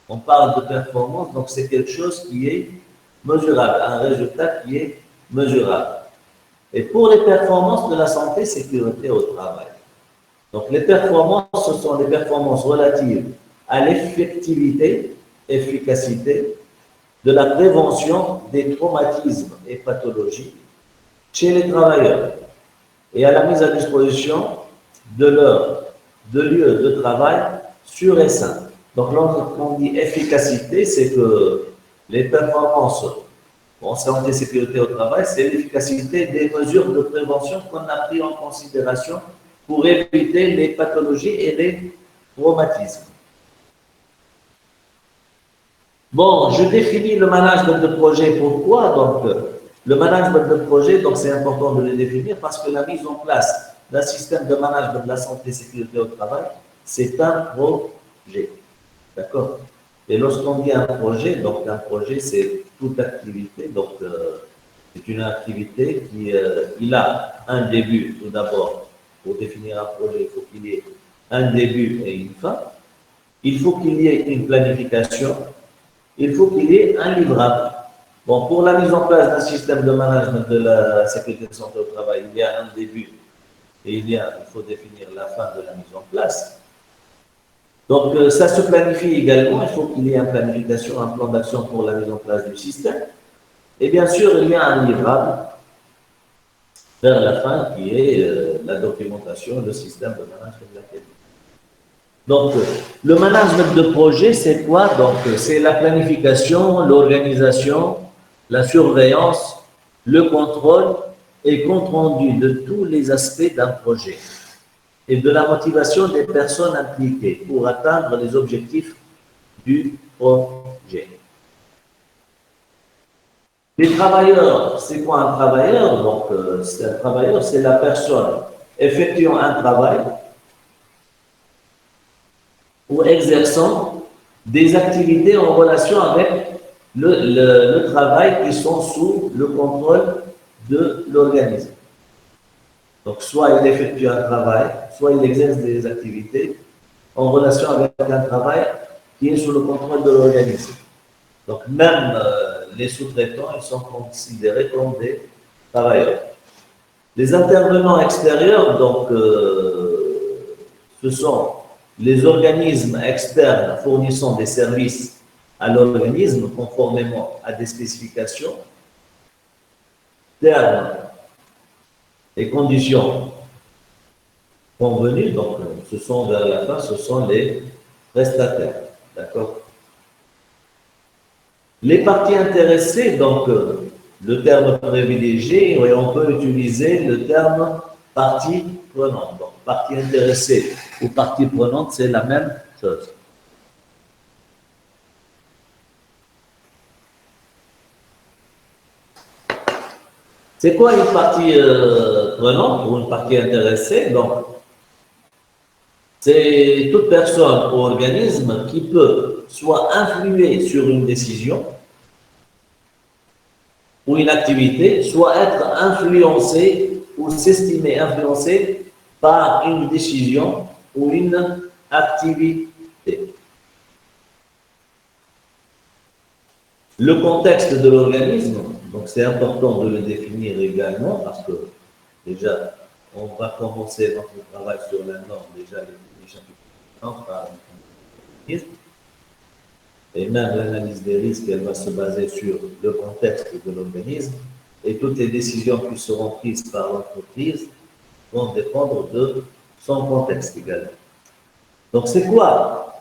On parle de performance, donc c'est quelque chose qui est mesurable, un résultat qui est mesurable. Et pour les performances de la santé et sécurité au travail, donc les performances, ce sont des performances relatives à l'effectivité, efficacité de la prévention des traumatismes et pathologies chez les travailleurs et à la mise à disposition de leur lieu de travail sûr et sain. Donc, lorsqu'on dit efficacité, c'est que les performances en santé et sécurité au travail, c'est l'efficacité des mesures de prévention qu'on a pris en considération pour éviter les pathologies et les traumatismes. Bon, je définis le management de projet. Pourquoi? Donc, le management de projet, donc c'est important de le définir parce que la mise en place d'un système de management de la santé et sécurité au travail, c'est un projet. D'accord? Et lorsqu'on dit un projet, donc un projet, c'est toute activité. Donc, c'est une activité qui il a un début, tout d'abord. Pour définir un projet, il faut qu'il y ait un début et une fin. Il faut qu'il y ait une planification. Il faut qu'il y ait un livrable. Bon, pour la mise en place d'un système de management de la sécurité de santé au travail, il y a un début et il faut définir la fin de la mise en place. Donc, ça se planifie également. Il faut qu'il y ait une planification, un plan d'action pour la mise en place du système. Et bien sûr, il y a un livrable vers la fin qui est la documentation, le système de management de la qualité. Donc, le management de projet, c'est quoi? Donc, c'est la planification, l'organisation, la surveillance, le contrôle et compte rendu de tous les aspects d'un projet et de la motivation des personnes impliquées pour atteindre les objectifs du projet. Les travailleurs, c'est quoi un travailleur? Donc, un travailleur, c'est la personne effectuant un travail ou exerçant des activités en relation avec le travail qui sont sous le contrôle de l'organisme. Donc, soit il effectue un travail, soit il exerce des activités en relation avec un travail qui est sous le contrôle de l'organisme. Donc, même les sous-traitants, ils sont considérés comme des travailleurs. Les intervenants extérieurs, donc, ce sont les organismes externes fournissant des services à l'organisme conformément à des spécifications, termes et conditions convenues. Donc, ce sont vers la fin, ce sont les prestataires. D'accord? Les parties intéressées, donc, le terme privilégié, et on peut utiliser le terme partie prenante. Donc, partie intéressée ou partie prenante, c'est la même chose. C'est quoi une partie prenante ou une partie intéressée? Donc, c'est toute personne ou organisme qui peut soit influer sur une décision ou une activité, soit être influencé ou s'estimer influencé par une décision ou une activité. Le contexte de l'organisme, donc c'est important de le définir également parce que déjà, on va commencer notre travail sur la norme, déjà les chapitres par l'organisme. Et même l'analyse des risques, elle va se baser sur le contexte de l'organisme. Et toutes les décisions qui seront prises par l'entreprise vont dépendre de son contexte également. Donc, c'est quoi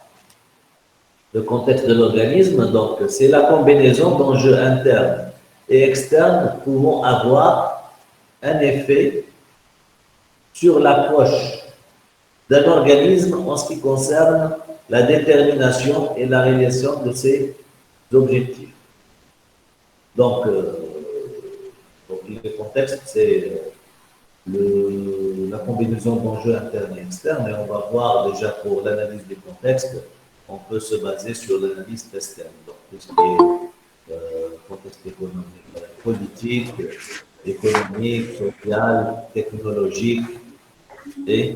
le contexte de l'organisme? Donc, c'est la combinaison d'enjeux internes et externes pouvant avoir un effet sur l'approche d'un organisme en ce qui concerne la détermination et la réalisation de ses objectifs. Donc, le contexte, c'est la combinaison d'enjeux internes et externes, et on va voir déjà pour l'analyse du contexte, on peut se baser sur l'analyse externe, donc tout ce qui est contexte économique, politique, économique, social, technologique et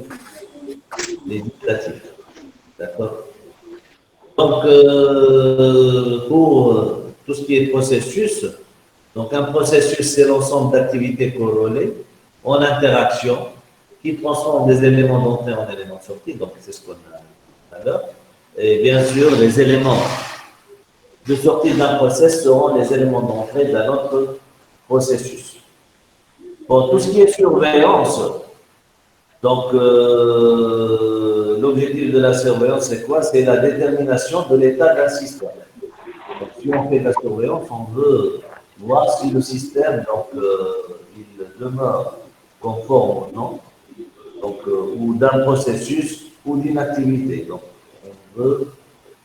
législatif. D'accord? Donc, pour tout ce qui est processus, donc un processus, c'est l'ensemble d'activités corrélées en interaction qui transforment des éléments d'entrée en éléments de sortie, donc c'est ce qu'on a tout à l'heure. Et bien sûr, les éléments de sortie d'un processus seront les éléments d'entrée d'un autre processus. Bon, tout ce qui est surveillance, donc l'objectif de la surveillance, c'est quoi? C'est la détermination de l'état d'un système. Donc, si on fait de la surveillance, on veut voir si le système, donc, il demeure conforme ou non, donc, ou d'un processus ou d'une activité. Donc, on veut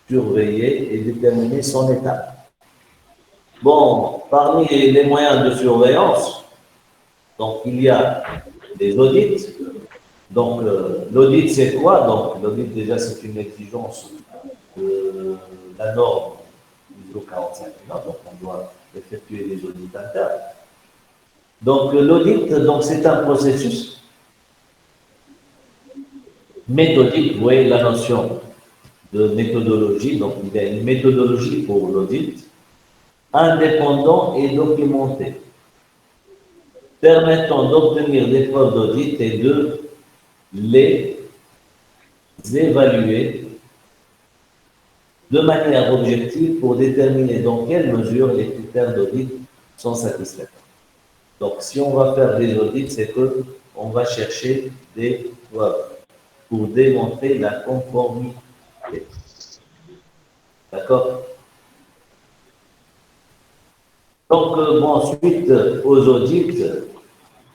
surveiller et déterminer son état. Bon, parmi les moyens de surveillance, donc, il y a des audits. Donc, l'audit, c'est quoi? Donc, l'audit, déjà, c'est une exigence de la norme ISO 45000, donc on doit effectuer des audits internes. Donc, l'audit, donc, c'est un processus méthodique. Vous voyez la notion de méthodologie. Donc, il y a une méthodologie pour l'audit, indépendant et documenté, permettant d'obtenir des preuves d'audit et de les évaluer de manière objective pour déterminer dans quelle mesure les critères d'audit sont satisfaits. Donc, si on va faire des audits, c'est qu'on va chercher des preuves pour démontrer la conformité. D'accord? Donc, bon, suite aux audits,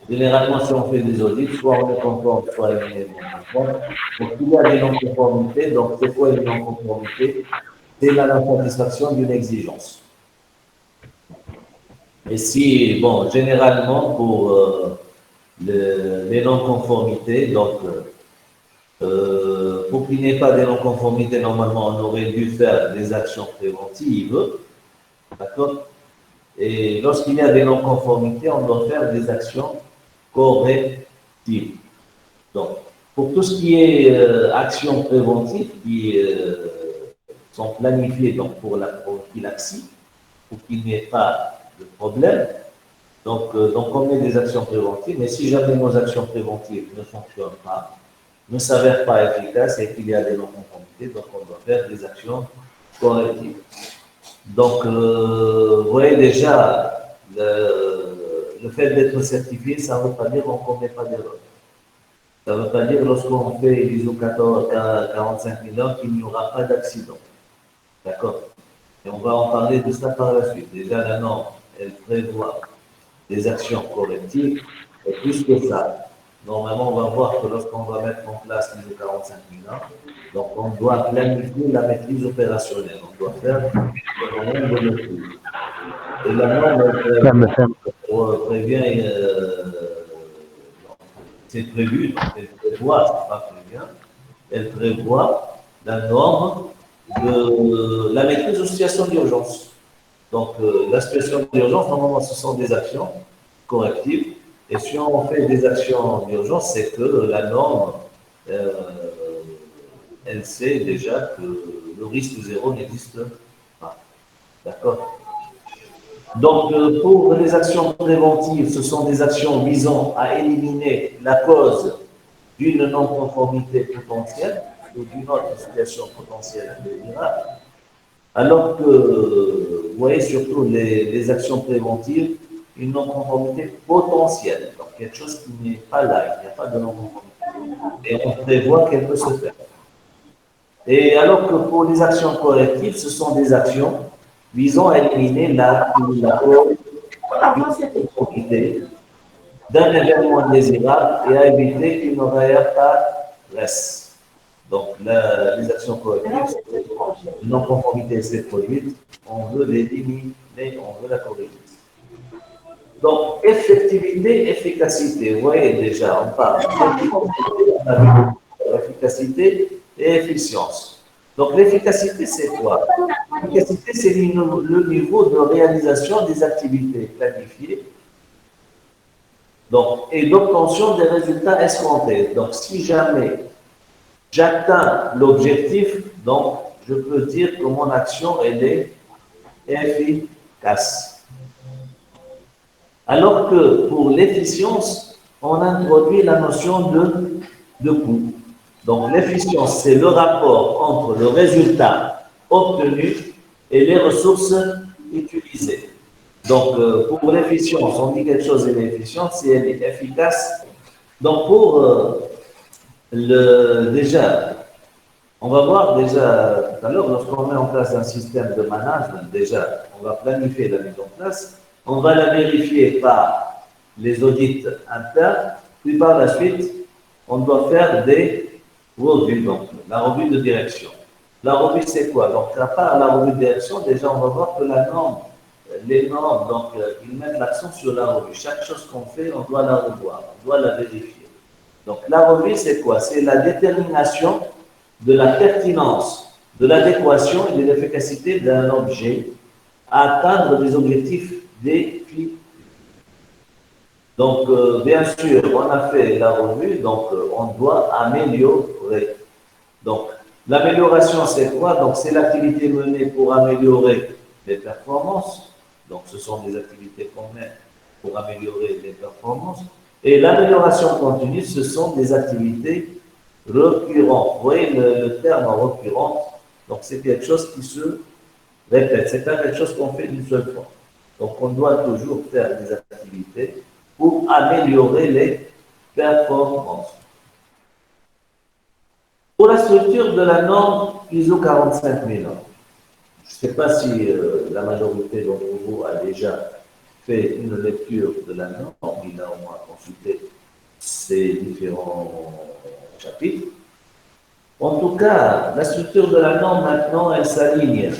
généralement, si on fait des audits, soit on est conforme, soit on est non conforme. Donc, il y a des non-conformités. Donc, c'est quoi une non-conformité? C'est l'insatisfaction d'une exigence. Et si, bon, généralement, pour les non-conformités, donc, pour qu'il n'y ait pas de non-conformité, normalement, on aurait dû faire des actions préventives, d'accord? Et lorsqu'il y a des non-conformités, on doit faire des actions correctives. Donc, pour tout ce qui est actions préventives qui sont planifiées donc, pour la prophylaxie, pour qu'il n'y ait pas de problème, donc on met des actions préventives, mais si jamais nos actions préventives ne fonctionnent pas, ne s'avèrent pas efficaces et qu'il y a des non-conformités, donc on doit faire des actions correctives. Donc, vous voyez déjà, le fait d'être certifié, ça ne veut pas dire qu'on ne commet pas d'erreur. Ça ne veut pas dire lorsqu'on fait l'ISO 45001 qu'il n'y aura pas d'accident. D'accord? Et on va en parler de ça par la suite. Déjà, la norme, elle prévoit des actions correctives, et plus que ça, normalement, on va voir que lorsqu'on va mettre en place l'ISO 45001, donc on doit planifier la maîtrise opérationnelle. On doit faire des moyens de maîtrise. Et la norme prévient, c'est prévu, donc elle prévoit, c'est pas prévient, elle prévoit la norme de la maîtrise aux situations d'urgence. Donc, la situation d'urgence, normalement, ce sont des actions correctives. Et si on fait des actions d'urgence, c'est que la norme, euh, elle sait déjà que le risque zéro n'existe pas. D'accord? Donc, pour les actions préventives, ce sont des actions visant à éliminer la cause d'une non-conformité potentielle ou d'une autre situation potentielle indésirable. Alors que, vous voyez, surtout les actions préventives, une non-conformité potentielle, donc quelque chose qui n'est pas là, il n'y a pas de non-conformité. Et on prévoit qu'elle peut se faire. Et alors que pour les actions correctives, ce sont des actions visant à éliminer la conformité d'un événement indésirable et à éviter qu'une réapparaisse. Donc, les actions correctives, une non-conformité s'est produite, on veut l'éliminer, on veut la corriger. Donc, effectivité, efficacité. Vous voyez déjà, on parle d'efficacité et efficience. Donc, l'efficacité, c'est quoi? L'efficacité, c'est le niveau de réalisation des activités planifiées donc, et d'obtention des résultats escomptés. Donc, si jamais j'atteins l'objectif, donc je peux dire que mon action, elle est efficace. Alors que pour l'efficience, on introduit la notion de coût. Donc, l'efficience, c'est le rapport entre le résultat obtenu et les ressources utilisées. Donc, pour l'efficience, on dit quelque chose est efficiente si elle est efficace. Donc, pour déjà, on va voir déjà tout à l'heure, lorsqu'on met en place un système de management, déjà, on va planifier la mise en place, on va la vérifier par les audits internes, puis par la suite, on doit faire des revues, donc la revue de direction. La revue, c'est quoi? Donc, à part la revue de direction, déjà, on va voir que la norme, les normes, donc, ils mettent l'accent sur la revue. Chaque chose qu'on fait, on doit la revoir, on doit la vérifier. Donc, la revue, c'est quoi? C'est la détermination de la pertinence, de l'adéquation et de l'efficacité d'un objet à atteindre des objectifs définis. Donc, bien sûr, on a fait la revue, donc on doit améliorer. Donc, l'amélioration, c'est quoi? Donc, c'est l'activité menée pour améliorer les performances. Donc, ce sont des activités qu'on met pour améliorer les performances. Et l'amélioration continue, ce sont des activités récurrentes. Vous voyez le terme récurrent, donc c'est quelque chose qui se répète. C'est pas quelque chose qu'on fait d'une seule fois. Donc, on doit toujours faire des activités pour améliorer les performances. Pour la structure de la norme ISO 45001, je ne sais pas si la majorité d'entre vous a déjà fait une lecture de la norme, il a au moins consulté ces différents chapitres. En tout cas, la structure de la norme, maintenant, elle s'aligne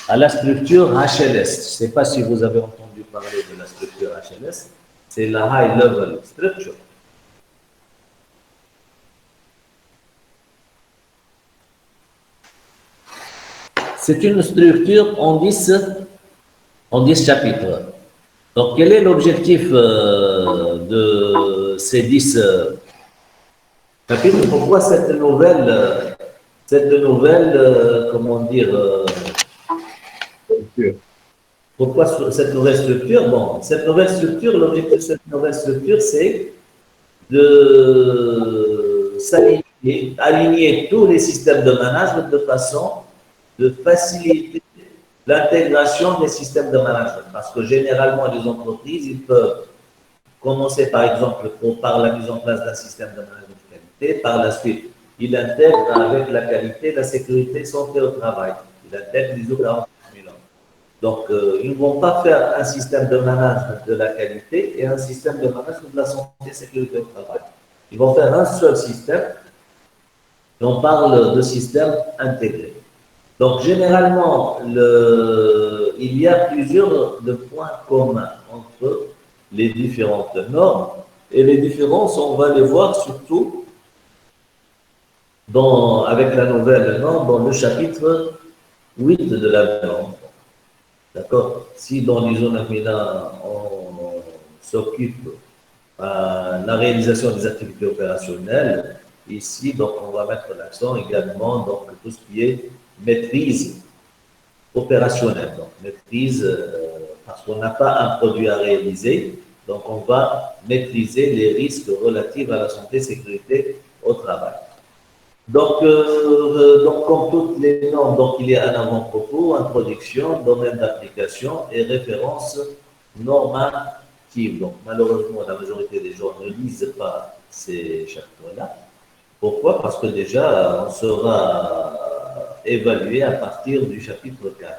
à la structure HLS. Je ne sais pas si vous avez entendu parler de la structure HLS. C'est la High Level Structure. C'est une structure en 10 chapitres. Donc, quel est l'objectif de ces 10 chapitres? Pourquoi cette nouvelle comment dire, pourquoi cette nouvelle structure? Bon, cette nouvelle structure, l'objectif de cette nouvelle structure, c'est de aligner tous les systèmes de management de façon de faciliter l'intégration des systèmes de management. Parce que généralement, les entreprises, ils peuvent commencer par exemple par la mise en place d'un système de management de qualité. Par la suite, ils intègrent avec la qualité, la sécurité, santé au travail. Ils intègrent l'ISO 45001. Donc, ils ne vont pas faire un système de management de la qualité et un système de management de la santé et sécurité au travail. Ils vont faire un seul système et on parle de système intégré. Donc, généralement, il y a plusieurs de points communs entre les différentes normes et les différences, on va les voir surtout avec la nouvelle norme dans le chapitre 8 de la norme. D'accord. Si dans l'ISO 9001, on s'occupe de la réalisation des activités opérationnelles, ici, donc, on va mettre l'accent également donc tout ce qui est maîtrise opérationnelle. Donc, maîtrise, parce qu'on n'a pas un produit à réaliser, donc on va maîtriser les risques relatifs à la santé et sécurité au travail. Donc, comme toutes les normes, donc, il y a un avant-propos, introduction, domaine d'application et référence normative. Donc, malheureusement, la majorité des gens ne lisent pas ces chapitres-là. Pourquoi? Parce que déjà, on sera évalué à partir du chapitre 4.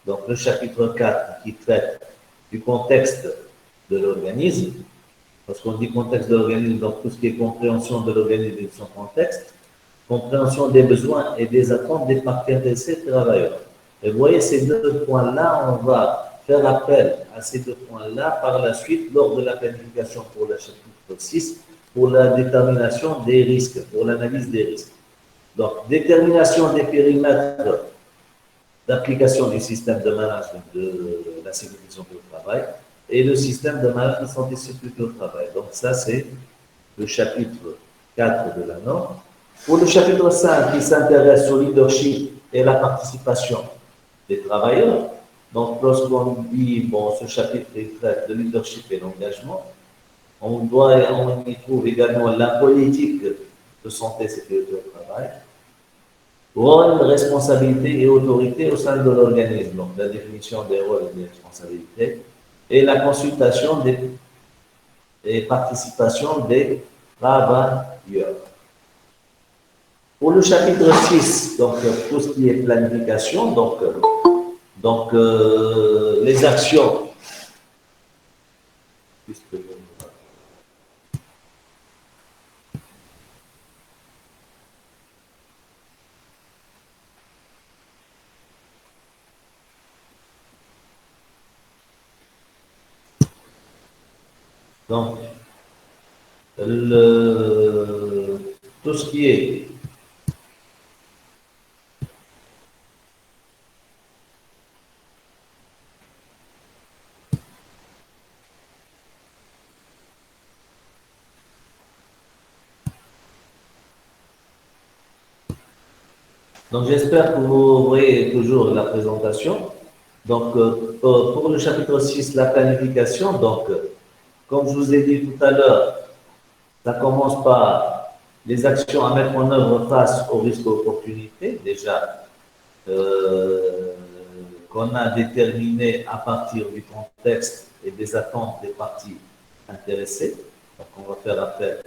Donc, le chapitre 4 qui traite du contexte de l'organisme, parce qu'on dit contexte de l'organisme, donc tout ce qui est compréhension de l'organisme et de son contexte, compréhension des besoins et des attentes des parties intéressées travailleurs. Et vous voyez, ces deux points-là, on va faire appel à ces deux points-là par la suite lors de la planification pour le chapitre 6, pour la détermination des risques, pour l'analyse des risques. Donc, détermination des périmètres d'application du système de management de la sécurité santé au travail et le système de management de santé et sécurité au travail. Donc, ça, c'est le chapitre 4 de la norme. Pour le chapitre 5, qui s'intéresse au leadership et la participation des travailleurs, donc lorsqu'on dit, bon, ce chapitre traite de leadership et l'engagement, on y trouve également la politique de santé et sécurité au travail, rôle, responsabilité et autorité au sein de l'organisme, donc la définition des rôles et des responsabilités, et la consultation et participation des travailleurs. Pour le chapitre 6, donc tout ce qui est planification, les actions, donc tout ce qui est donc j'espère que vous voyez toujours la présentation. Donc pour le chapitre 6, la planification, donc comme je vous ai dit tout à l'heure, ça commence par les actions à mettre en œuvre face aux risques et opportunités, déjà qu'on a déterminé à partir du contexte et des attentes des parties intéressées. Donc, on va faire appel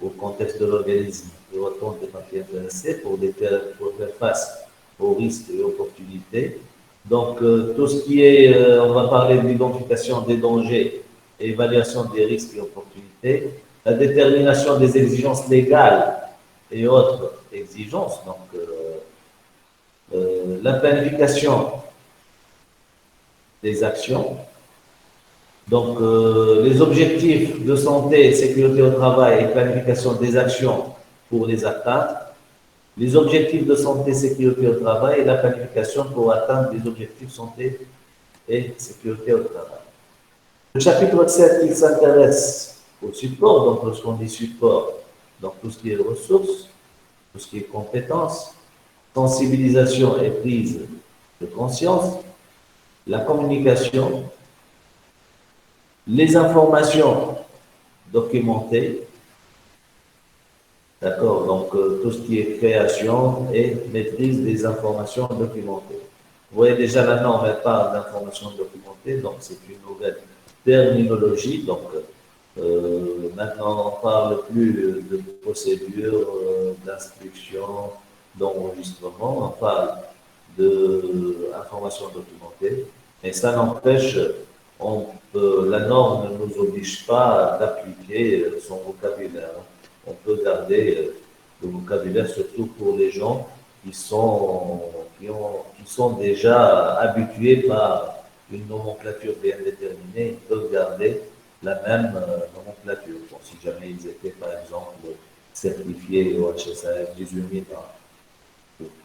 au contexte de l'organisme et aux attentes des parties intéressées pour faire face aux risques et opportunités. Donc, tout ce qui est, on va parler de l'identification des dangers et évaluation des risques et opportunités, la détermination des exigences légales et autres exigences, donc la planification des actions, donc les objectifs de santé, sécurité au travail et planification des actions pour les atteindre, les objectifs de santé, sécurité au travail et la planification pour atteindre les objectifs santé et sécurité au travail. Le chapitre 7, il s'intéresse au support, donc lorsqu'on dit support, donc tout ce qui est ressources, tout ce qui est compétences, sensibilisation et prise de conscience, la communication, les informations documentées, d'accord, donc tout ce qui est création et maîtrise des informations documentées. Vous voyez déjà la norme, elle parle d'informations documentées, donc c'est une nouvelle terminologie, donc maintenant on ne parle plus de procédure, d'instruction, d'enregistrement, on parle d'informations documentées. Et ça n'empêche, la norme ne nous oblige pas d'appliquer son vocabulaire. On peut garder le vocabulaire, surtout pour les gens qui sont déjà habitués par une nomenclature bien déterminée, ils peuvent garder la même nomenclature. Bon, si jamais ils étaient, par exemple, certifiés au HSAF 18000,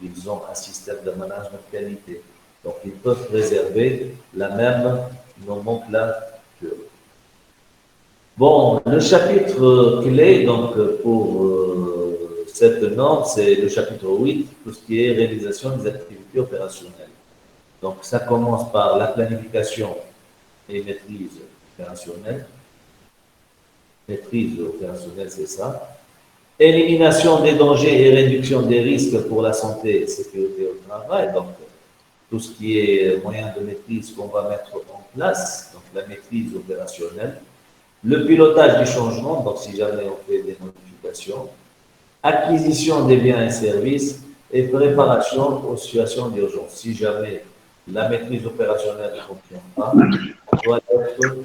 ils ont un système de management de qualité. Donc, ils peuvent préserver la même nomenclature. Bon, le chapitre clé donc, pour cette norme, c'est le chapitre 8, tout ce qui est réalisation des activités opérationnelles. Donc, ça commence par la planification et maîtrise opérationnelle. Maîtrise opérationnelle, c'est ça. Élimination des dangers et réduction des risques pour la santé et sécurité au travail. Donc, tout ce qui est moyen de maîtrise qu'on va mettre en place, donc la maîtrise opérationnelle. Le pilotage du changement, donc si jamais on fait des modifications. Acquisition des biens et services et préparation aux situations d'urgence. Si jamais la maîtrise opérationnelle ne fonctionne pas, on doit être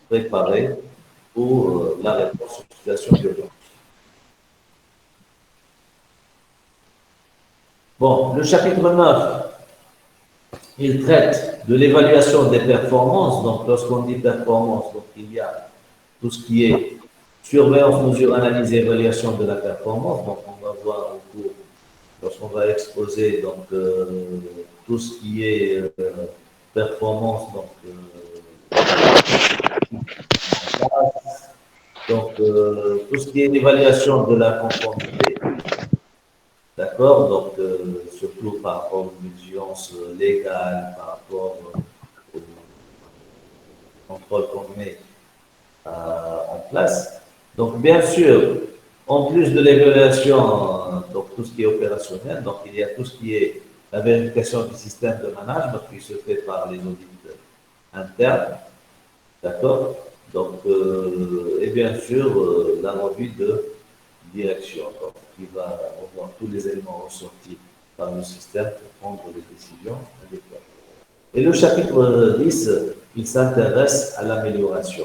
préparé pour la réponse aux situations d'urgence. Bon, le chapitre 9, il traite de l'évaluation des performances. Donc, lorsqu'on dit performance, donc il y a tout ce qui est surveillance, mesure, analyse et évaluation de la performance. Donc, on va voir au cours, lorsqu'on va exposer donc, tout ce qui est performance, tout ce qui est évaluation de la conformité. D'accord. Donc, surtout par rapport aux exigences légales, par rapport au contrôle qu'on met en place. Donc, bien sûr, en plus de l'évaluation, donc tout ce qui est opérationnel, donc il y a tout ce qui est la vérification du système de management qui se fait par les audits internes. D'accord. Donc, et bien sûr, la revue de direction, donc, qui va avoir tous les éléments ressortis par le système pour prendre les décisions adéquates. Et le chapitre 10, il s'intéresse à l'amélioration.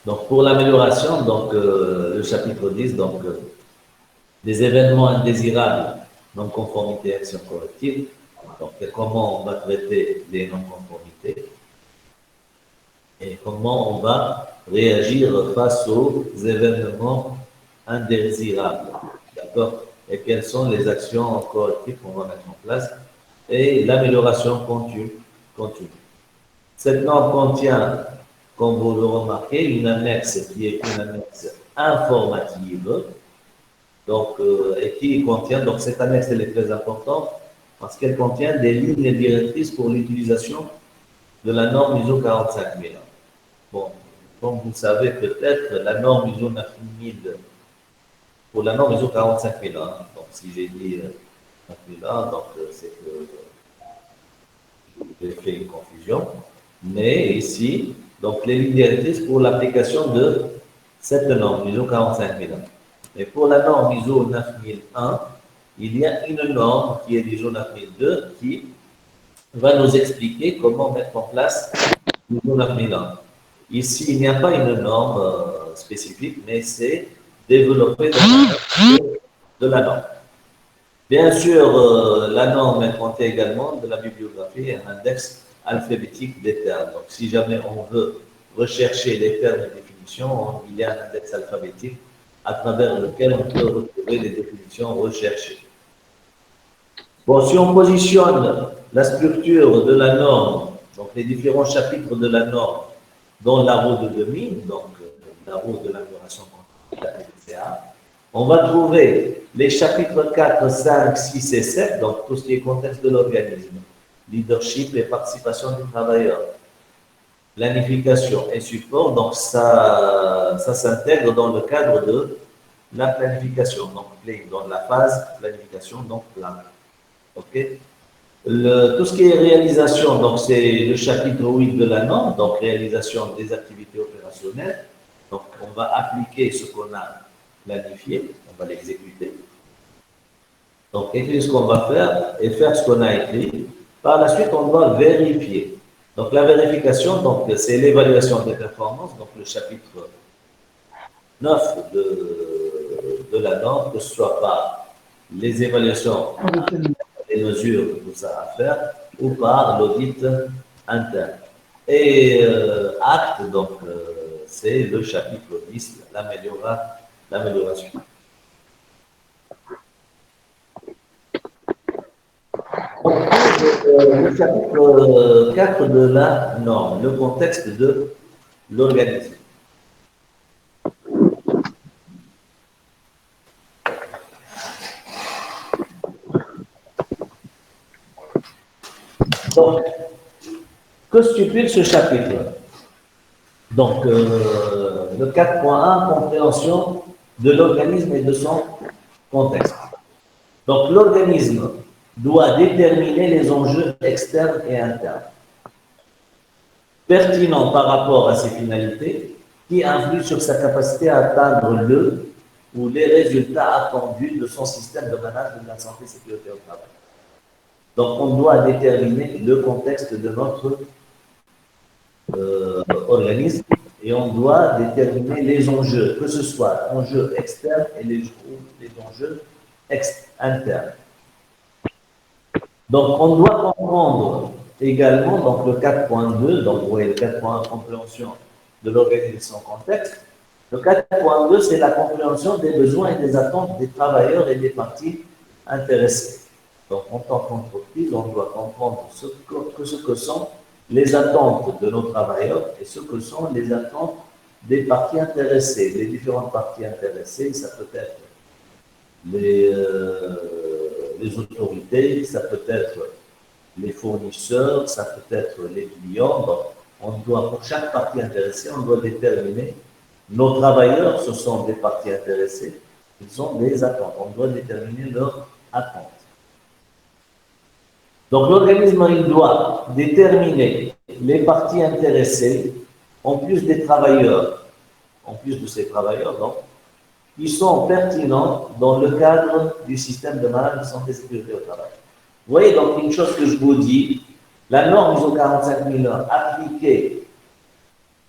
Donc, pour l'amélioration, donc, le chapitre 10, donc, des événements indésirables, non-conformité, action corrective. Donc, comment on va traiter les non-conformités et comment on va réagir face aux événements indésirables. D'accord? Et quelles sont les actions correctives qu'on va mettre en place et l'amélioration continue. Cette norme contient, comme vous le remarquez, une annexe qui est une annexe informative, donc, et qui contient, donc cette annexe elle est très importante parce qu'elle contient des lignes directrices pour l'utilisation de la norme ISO 45000. Bon, comme vous le savez peut-être, la norme ISO 9000, pour la norme ISO 45001, donc si j'ai dit 9001, donc c'est que j'ai fait une confusion. Mais ici, donc les lignes directrices pour l'application de cette norme ISO 45001. Et pour la norme ISO 9001, il y a une norme qui est l'ISO 9002 qui va nous expliquer comment mettre en place l'ISO 9001. Ici, il n'y a pas une norme spécifique, mais c'est développé de la norme. Bien sûr, la norme contient également de la bibliographie et un index alphabétique des termes. Donc, si jamais on veut rechercher les termes et définitions, il y a un index alphabétique à travers lequel on peut retrouver les définitions recherchées. Bon, si on positionne la structure de la norme, donc les différents chapitres de la norme, dans la roue de 2000, donc la roue de l'amélioration continue, la PDCA, on va trouver les chapitres 4, 5, 6 et 7, donc tout ce qui est contexte de l'organisme, leadership et participation des travailleurs, planification et support, donc ça s'intègre dans le cadre de la planification, donc dans la phase planification, donc plan. OK? Tout ce qui est réalisation, donc c'est le chapitre 8 de la norme, donc réalisation des activités opérationnelles. Donc on va appliquer ce qu'on a planifié, on va l'exécuter. Donc, écrire ce qu'on va faire et faire ce qu'on a écrit. Par la suite, on doit vérifier. Donc, la vérification, donc, c'est l'évaluation des performances, donc le chapitre 9 de la norme, que ce soit par les évaluations, les mesures, tout ça à faire, ou par l'audit interne. Et acte, donc, c'est le chapitre 10, l'amélioration. Donc, le chapitre 4 de la norme, le contexte de l'organisme. Donc, que stipule ce chapitre? Donc, le 4.1, compréhension de l'organisme et de son contexte. Donc, l'organisme doit déterminer les enjeux externes et internes, pertinents par rapport à ses finalités, qui influent sur sa capacité à atteindre le ou les résultats attendus de son système de management de la santé et sécurité au travail. Donc, on doit déterminer le contexte de notre organisme et on doit déterminer les enjeux, que ce soit enjeux externes et les enjeux internes. Donc, on doit comprendre également donc, le 4.2, donc vous voyez le 4.1, compréhension de l'organisme et son contexte. Le 4.2, c'est la compréhension des besoins et des attentes des travailleurs et des parties intéressées. Donc, en tant qu'entreprise, on doit comprendre ce que sont les attentes de nos travailleurs et ce que sont les attentes des parties intéressées. Les différentes parties intéressées, ça peut être les autorités, ça peut être les fournisseurs, ça peut être les clients. Donc, on doit, pour chaque partie intéressée, on doit déterminer nos travailleurs, ce sont des parties intéressées, ils ont des attentes. On doit déterminer leurs attentes. Donc, l'organisme, il doit déterminer les parties intéressées, en plus des travailleurs, en plus de ces travailleurs, donc, qui sont pertinents dans le cadre du système de management de santé et sécurité au travail. Vous voyez, donc, une chose que je vous dis, la norme ISO 45001 appliquée,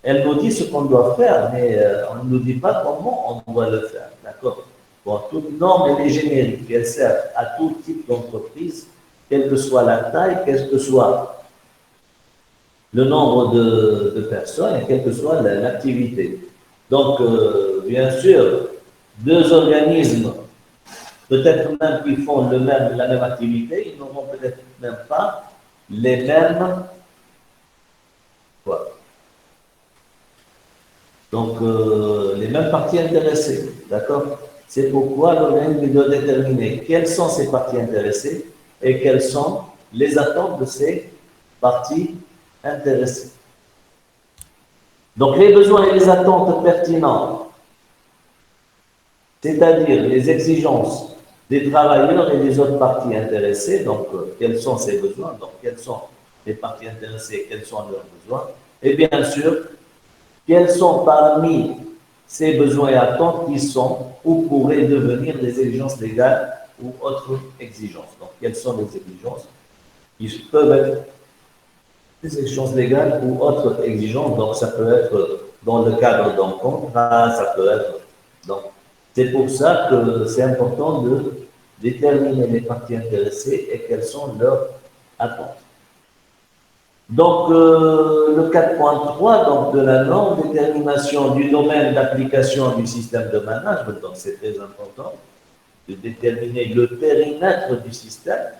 elle nous dit ce qu'on doit faire, mais on ne nous dit pas comment on doit le faire. D'accord? Bon, toute norme, elle est générique, elle sert à tout type d'entreprise, quelle que soit la taille, quel que soit le nombre de personnes et quelle que soit l'activité. Donc, bien sûr, deux organismes, peut-être même qu'ils font la même activité, ils n'auront peut-être même pas les mêmes. Quoi. Donc, les mêmes parties intéressées. D'accord? C'est pourquoi l'organisme doit déterminer quelles sont ces parties intéressées et quelles sont les attentes de ces parties intéressées. Donc, les besoins et les attentes pertinents, c'est-à-dire les exigences des travailleurs et des autres parties intéressées, donc quels sont ces besoins, donc quelles sont les parties intéressées, quels sont leurs besoins, et bien sûr, quels sont parmi ces besoins et attentes qui sont ou pourraient devenir des exigences légales ou autres exigences. Donc, quelles sont les exigences qui peuvent être des exigences légales ou autres exigences. Donc, ça peut être dans le cadre d'un contrat, ça peut être. Donc, c'est pour ça que c'est important de déterminer les parties intéressées et quelles sont leurs attentes. Donc, le 4.3 donc, de la norme, détermination du domaine d'application du système de management, donc c'est très important de déterminer le périmètre du système,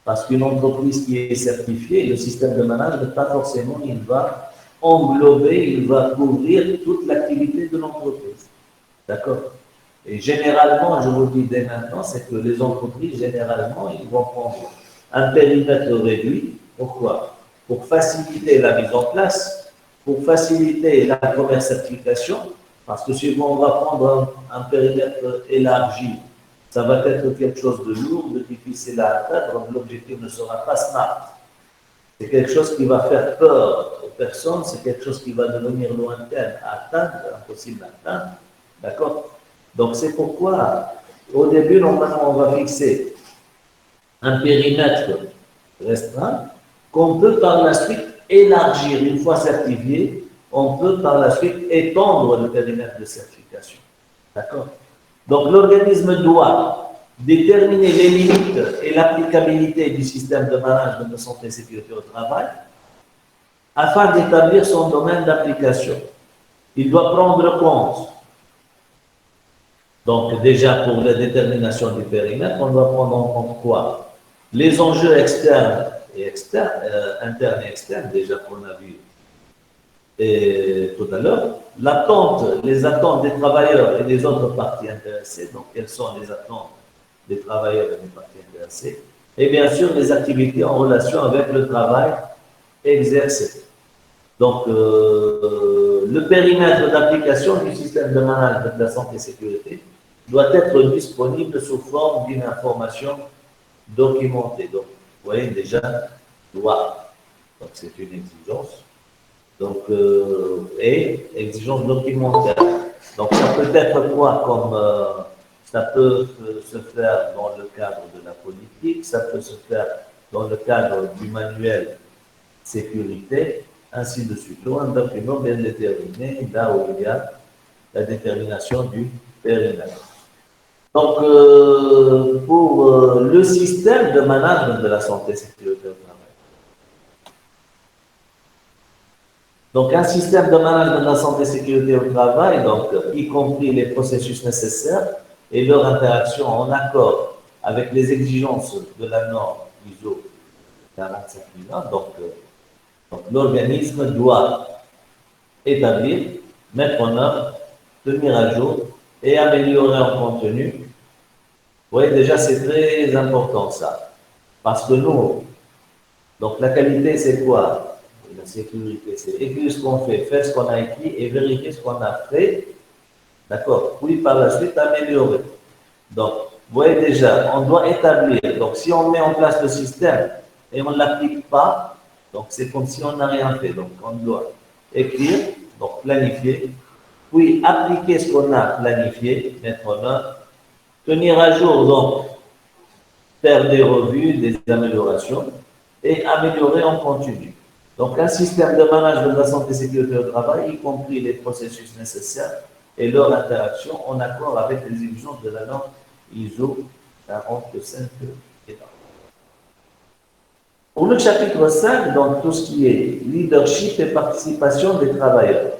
parce qu'une entreprise qui est certifiée, le système de management, pas forcément, il va englober, il va couvrir toute l'activité de l'entreprise. D'accord? Et généralement, je vous le dis dès maintenant, c'est que les entreprises, généralement, ils vont prendre un périmètre réduit. Pourquoi? Pour faciliter la mise en place, pour faciliter la première certification, parce que si on va prendre un périmètre élargi, ça va être quelque chose de lourd, de difficile à atteindre, donc l'objectif ne sera pas SMART. C'est quelque chose qui va faire peur aux personnes, c'est quelque chose qui va devenir lointain à atteindre, impossible à atteindre. D'accord? Donc c'est pourquoi Au début, normalement, on va fixer un périmètre restreint qu'on peut par la suite élargir. Une fois certifié, on peut par la suite étendre le périmètre de certification. D'accord? Donc, l'organisme doit déterminer les limites et l'applicabilité du système de management de santé et sécurité au travail afin d'établir son domaine d'application. Il doit prendre compte, donc déjà pour la détermination du périmètre, on doit prendre en compte quoi? Les enjeux externes et externes, internes et externes, déjà qu'on a vu tout à l'heure, les attentes des travailleurs et des autres parties intéressées, donc quelles sont les attentes des travailleurs et des parties intéressées, et bien sûr les activités en relation avec le travail exercé. Donc, le périmètre d'application du système de management de la santé et sécurité doit être disponible sous forme d'une information documentée. Donc, vous voyez déjà, doit. Donc, c'est une exigence. Donc, et exigence documentaire. Donc, ça peut être quoi comme ça peut se faire dans le cadre de la politique, ça peut se faire dans le cadre du manuel sécurité, ainsi de suite. Un document bien déterminé, là où il y a la détermination du périmètre. Donc, pour le système de management de la santé et sécurité au travail. Donc, un système de management de la santé et sécurité au travail, donc, y compris les processus nécessaires et leur interaction en accord avec les exigences de la norme ISO 45001. Donc l'organisme doit établir, mettre en œuvre, tenir à jour et améliorer en contenu. Vous voyez, déjà, c'est très important ça. Parce que nous, donc la qualité, c'est quoi? La sécurité, c'est écrire ce qu'on fait, faire ce qu'on a écrit et vérifier ce qu'on a fait. D'accord? Puis par la suite, améliorer. Donc, vous voyez déjà, on doit établir. Donc, si on met en place le système et on ne l'applique pas, donc c'est comme si on n'a rien fait. Donc, on doit écrire, donc planifier, puis appliquer ce qu'on a planifié, mettre en œuvre, tenir à jour, donc faire des revues, des améliorations et améliorer en continu. Donc, un système de management de la santé et sécurité au travail, y compris les processus nécessaires et leur interaction en accord avec les exigences de la norme ISO 45. Pour le chapitre 5, donc tout ce qui est leadership et participation des travailleurs.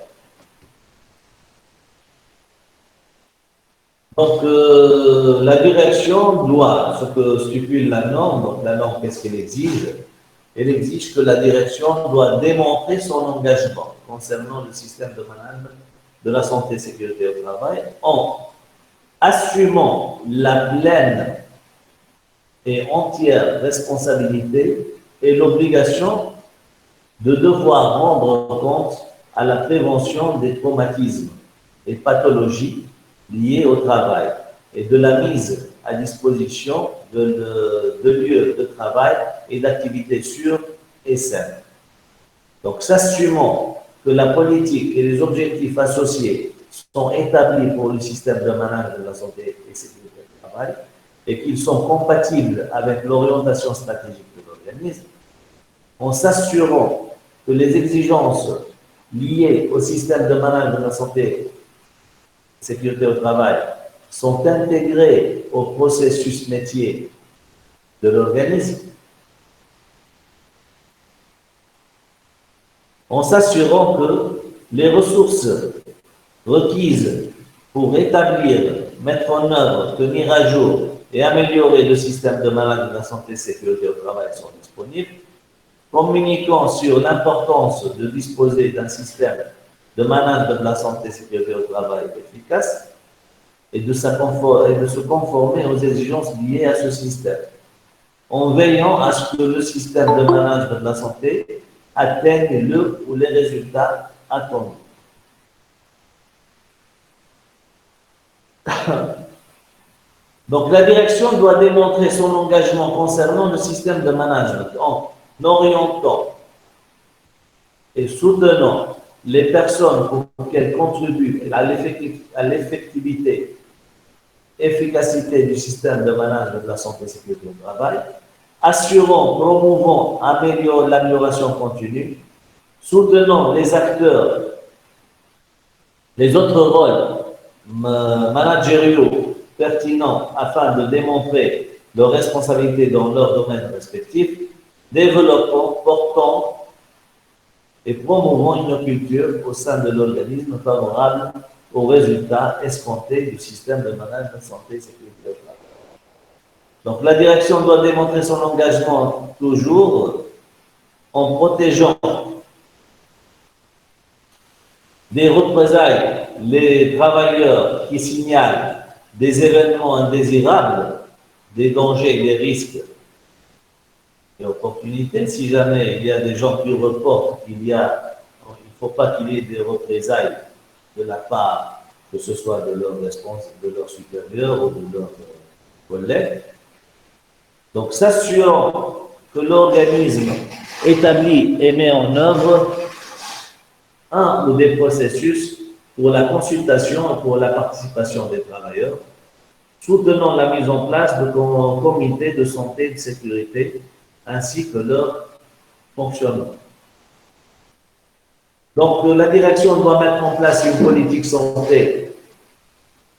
Donc, la direction doit, ce que stipule la norme, donc la norme, qu'est-ce qu'elle exige? Elle exige que la direction doit démontrer son engagement concernant le système de management de la santé et sécurité au travail en assumant la pleine et entière responsabilité et l'obligation de devoir rendre compte à la prévention des traumatismes et pathologies liées au travail et de la mise à disposition de lieux de travail et d'activités sûres et saines. Donc, s'assumant que la politique et les objectifs associés sont établis pour le système de management de la santé et sécurité du travail et qu'ils sont compatibles avec l'orientation stratégique de l'organisme, en s'assurant que les exigences liées au système de management de la santé et sécurité au travail sont intégrées au processus métier de l'organisme, en s'assurant que les ressources requises pour établir, mettre en œuvre, tenir à jour et améliorer le système de management de la santé et sécurité au travail sont disponibles, communiquant sur l'importance de disposer d'un système de management de la santé et sécurité au travail efficace et de se conformer aux exigences liées à ce système, en veillant à ce que le système de management de la santé atteigne le ou les résultats attendus. Donc, la direction doit démontrer son engagement concernant le système de management en orientant et soutenant les personnes pour qu'elles contribuent à l'effectivité efficacité du système de management de la santé et sécurité au travail, assurant, promouvant, l'amélioration continue, soutenant les acteurs, les autres rôles managériaux pertinents afin de démontrer leurs responsabilités dans leurs domaines respectifs, développant, portant et promouvant une culture au sein de l'organisme favorable aux résultats escomptés du système de management santé et sécurité au travail. Donc la direction doit démontrer son engagement toujours en protégeant des représailles les travailleurs qui signalent des événements indésirables, des dangers, des risques et opportunités. Si jamais il y a des gens qui reportent il ne faut pas qu'il y ait des représailles de la part, que ce soit de leurs supérieurs ou de leurs collègues. Donc, s'assurant que l'organisme établit et met en œuvre un ou des processus pour la consultation et pour la participation des travailleurs, soutenant la mise en place de comités de santé et de sécurité ainsi que leur fonctionnement. Donc, la direction doit mettre en place une politique santé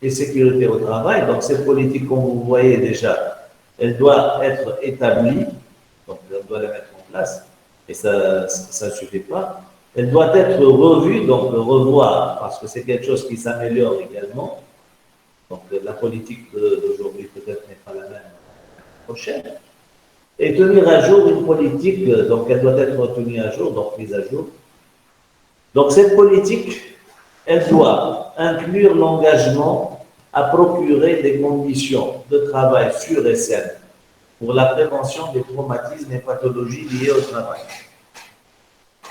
et sécurité au travail. Donc, cette politique, comme vous voyez déjà, elle doit être établie, donc elle doit la mettre en place, et ça ne suffit pas. Elle doit être revue, donc revoir, parce que c'est quelque chose qui s'améliore également. Donc, la politique d'aujourd'hui peut-être n'est pas la même prochaine. Et tenir à jour une politique, donc elle doit être tenue à jour, donc mise à jour. Donc cette politique, elle doit inclure l'engagement à procurer des conditions de travail sûres et saines pour la prévention des traumatismes et pathologies liées au travail.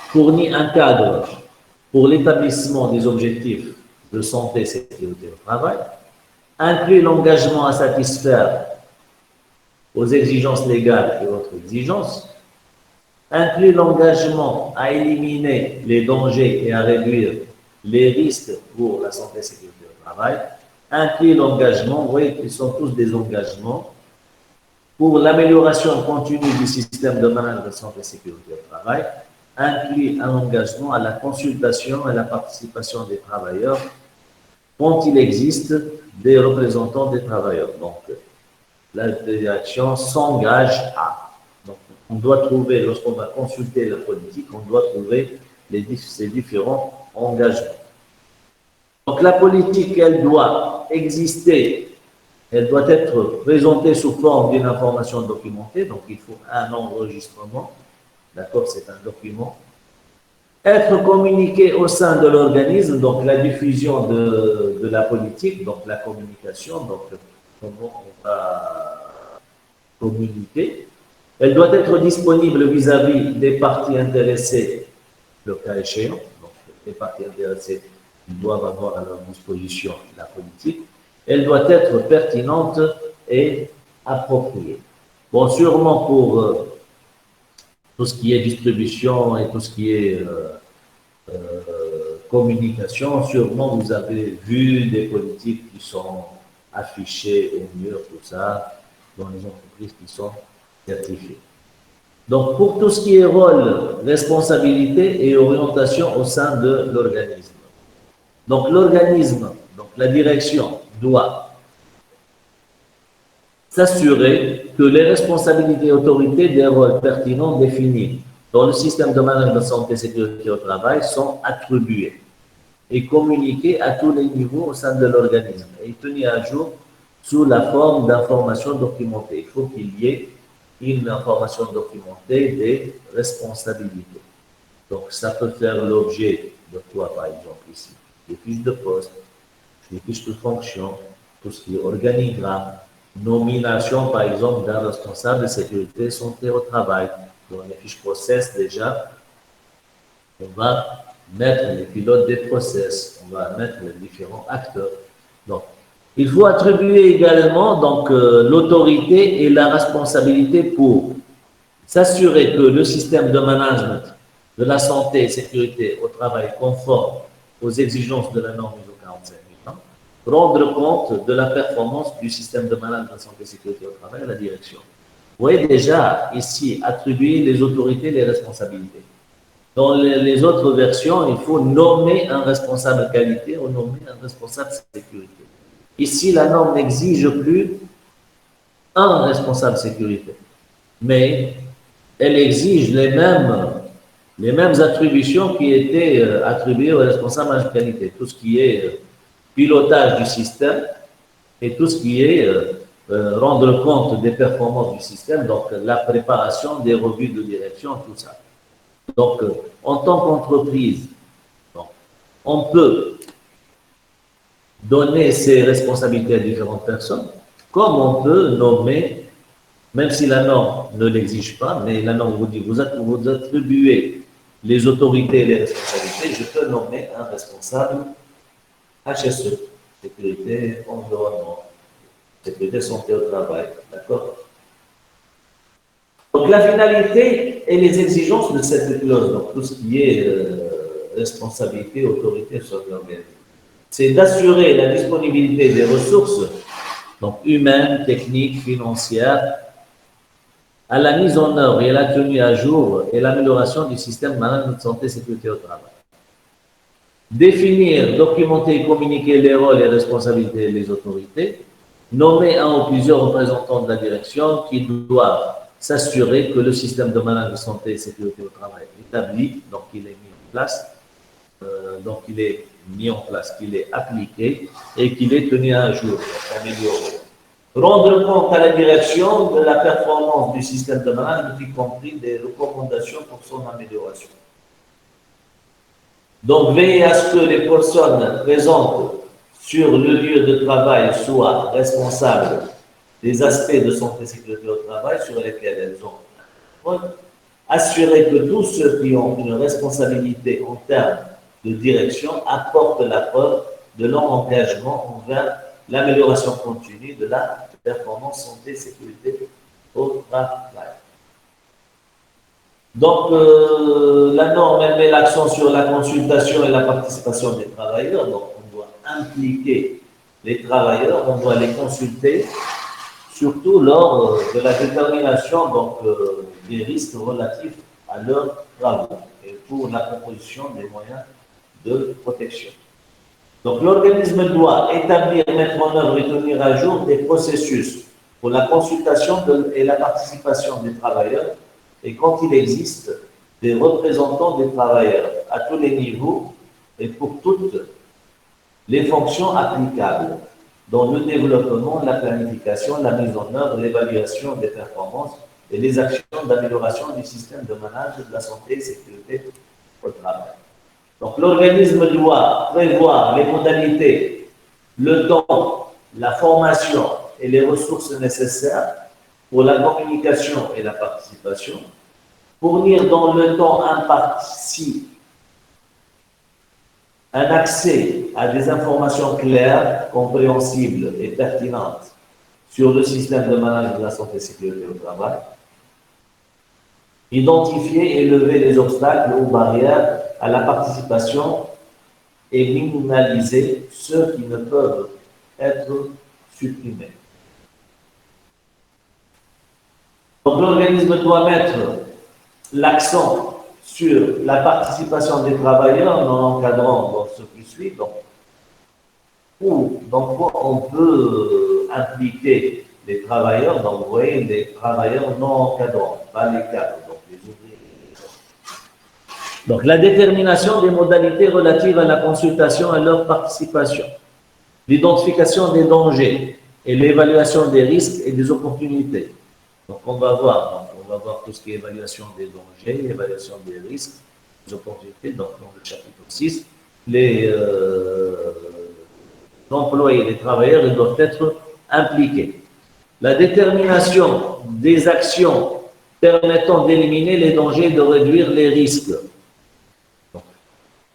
Fournir un cadre pour l'établissement des objectifs de santé et sécurité au travail. Inclut l'engagement à satisfaire aux exigences légales et autres exigences, inclut l'engagement à éliminer les dangers et à réduire les risques pour la santé et sécurité au travail, inclut l'engagement, vous voyez qu'ils sont tous des engagements, pour l'amélioration continue du système de management de santé et sécurité au travail, inclut un engagement à la consultation et à la participation des travailleurs quand il existe des représentants des travailleurs. Donc, la direction s'engage à. Donc, on doit trouver, lorsqu'on va consulter la politique, on doit trouver ces différents engagements. Donc, la politique, elle doit exister, elle doit être présentée sous forme d'une information documentée, donc il faut un enregistrement, d'accord, c'est un document. Être communiqué au sein de l'organisme, donc la diffusion de la politique, donc la communication, donc comment on va communiquer. Elle doit être disponible vis-à-vis des parties intéressées, le cas échéant. Donc, les parties intéressées doivent avoir à leur disposition la politique. Elle doit être pertinente et appropriée. Bon, sûrement pour tout ce qui est distribution et tout ce qui est communication, sûrement vous avez vu des politiques qui sont affichées au mur, tout ça, dans les entreprises qui sont certifiées. Donc, pour tout ce qui est rôle, responsabilité et orientation au sein de l'organisme. Donc, l'organisme, donc la direction, doit s'assurer que les responsabilités et autorités des rôles pertinents définis dans le système de management de santé et sécurité au travail sont attribués et communiqués à tous les niveaux au sein de l'organisme et tenus à jour sous la forme d'informations documentées. Il faut qu'il y ait une information documentée des responsabilités. Donc, ça peut faire l'objet de quoi, par exemple, ici? Des fiches de poste, des fiches de fonction, tout ce qui est organigramme, nomination, par exemple, d'un responsable de sécurité et santé au travail. Dans les fiches process, déjà, on va mettre les pilotes des process, on va mettre les différents acteurs. Donc, il faut attribuer également donc l'autorité et la responsabilité pour s'assurer que le système de management de la santé et sécurité au travail conforme aux exigences de la norme ISO 45001, rendre compte de la performance du système de management de santé et sécurité au travail à la direction. Vous voyez déjà ici, attribuer les autorités, les responsabilités. Dans les autres versions, il faut nommer un responsable qualité ou nommer un responsable sécurité. Ici, la norme n'exige plus un responsable sécurité, mais elle exige les mêmes attributions qui étaient attribuées aux responsables qualité, tout ce qui est pilotage du système et tout ce qui est rendre compte des performances du système, donc la préparation des revues de direction, tout ça. Donc, en tant qu'entreprise, on peut donner ces responsabilités à différentes personnes, comme on peut nommer, même si la norme ne l'exige pas, mais la norme vous dit, vous attribuez les autorités et les responsabilités, je peux nommer un responsable HSE, sécurité, environnement, sécurité, santé au travail, d'accord? Donc la finalité et les exigences de cette clause, donc tout ce qui est responsabilité, autorité sur l'organisme, c'est d'assurer la disponibilité des ressources, donc humaines, techniques, financières, à la mise en œuvre et à la tenue à jour et l'amélioration du système de management de santé et sécurité au travail. Définir, documenter et communiquer les rôles et responsabilités des autorités, nommer un ou plusieurs représentants de la direction qui doivent s'assurer que le système de management de santé et sécurité au travail est établi, donc il est mis en place, qu'il est appliqué et qu'il est tenu à jour, amélioré. Rendre compte à la direction de la performance du système de management, y compris des recommandations pour son amélioration. Donc, veiller à ce que les personnes présentes sur le lieu de travail soient responsables des aspects de santé et sécurité au travail sur lesquels elles ont. Assurer que tous ceux qui ont une responsabilité en termes de direction apportent la preuve de leur engagement envers l'amélioration continue de la performance santé et sécurité au travail. Donc, la norme, elle met l'accent sur la consultation et la participation des travailleurs. Donc, on doit impliquer les travailleurs, on doit les consulter, surtout lors de la détermination des risques relatifs à leurs travaux et pour la proposition des moyens de protection. Donc, l'organisme doit établir, mettre en œuvre et tenir à jour des processus pour la consultation et la participation des travailleurs et quand il existe des représentants des travailleurs à tous les niveaux et pour toutes les fonctions applicables dans le développement, la planification, la mise en œuvre, l'évaluation des performances et les actions d'amélioration du système de management de la santé et sécurité au travail. Donc l'organisme doit prévoir les modalités, le temps, la formation et les ressources nécessaires pour la communication et la participation, fournir dans le temps imparti un accès à des informations claires, compréhensibles et pertinentes sur le système de management de la santé et sécurité au travail, identifier et lever les obstacles ou barrières à la participation et minimaliser ceux qui ne peuvent être supprimés. Donc l'organisme doit mettre l'accent sur la participation des travailleurs en encadrant dans ce qui suit. Donc on peut impliquer les travailleurs, donc vous voyez, les travailleurs non encadrants, pas les cadres, donc les ouvriers. Donc la détermination des modalités relatives à la consultation et leur participation, l'identification des dangers et l'évaluation des risques et des opportunités. Donc on va voir tout ce qui est évaluation des dangers, évaluation des risques, des opportunités. Donc dans le chapitre 6, les employés, les travailleurs, ils doivent être impliqués. La détermination des actions permettant d'éliminer les dangers et de réduire les risques. Donc,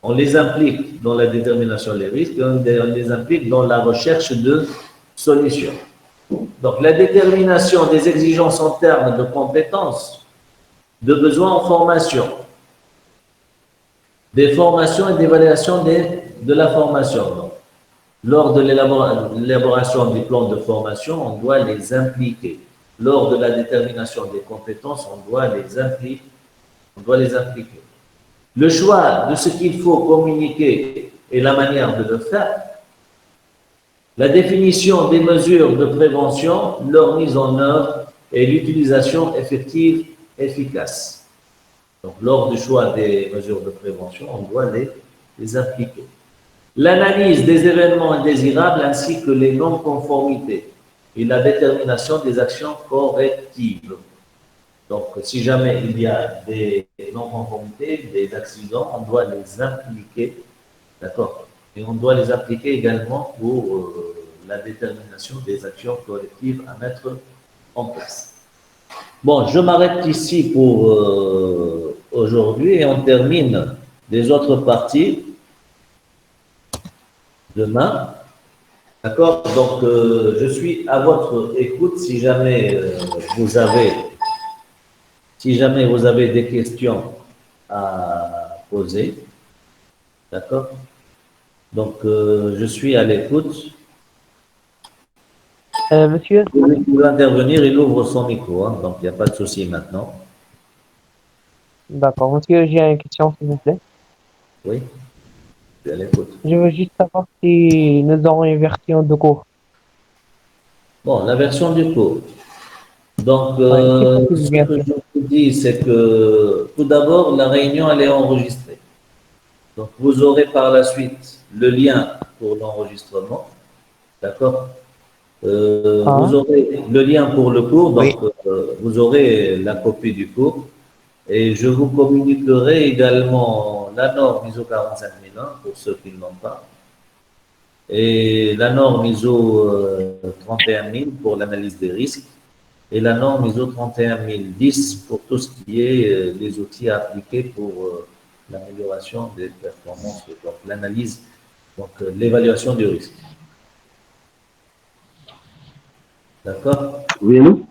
on les implique dans la détermination des risques et on les implique dans la recherche de solutions. Donc, la détermination des exigences en termes de compétences, de besoins en formation, des formations et d'évaluation de la formation. Donc, Lors de l'élaboration du plan de formation, on doit les impliquer. Lors de la détermination des compétences, on doit les impliquer. On doit les impliquer. Le choix de ce qu'il faut communiquer et la manière de le faire, la définition des mesures de prévention, leur mise en œuvre et l'utilisation effective efficace. Donc, lors du choix des mesures de prévention, on doit les appliquer. L'analyse des événements indésirables ainsi que les non-conformités et la détermination des actions correctives. Donc, si jamais il y a des non-conformités, des accidents, on doit les impliquer, d'accord? Et on doit les appliquer également pour la détermination des actions collectives à mettre en place. Bon, je m'arrête ici pour aujourd'hui et on termine les autres parties demain. D'accord? Donc, je suis à votre écoute si jamais vous avez des questions à poser. D'accord? Donc, je suis à l'écoute. Monsieur, Vous pouvez intervenir, il ouvre son micro, hein, donc il n'y a pas de souci maintenant. d'accord. Monsieur, j'ai une question, s'il vous plaît. Oui, je suis à l'écoute. Je veux juste savoir si nous aurons une version de cours. Bon, la version du cours. Donc, Oui, c'est possible, ce bien que sûr. je vous dis, c'est que tout d'abord, la réunion, elle est enregistrée. Donc, vous aurez par la suite le lien pour l'enregistrement. D'accord? Ah, Vous aurez le lien pour le cours, oui. donc vous aurez la copie du cours. Et je vous communiquerai également la norme ISO 45001 pour ceux qui ne l'ont pas. Et la norme ISO 31000 pour l'analyse des risques. Et la norme ISO 31010 pour tout ce qui est les outils à appliquer pour l'amélioration des performances, donc l'analyse, donc l'évaluation du risque. D'accord? Oui, allô?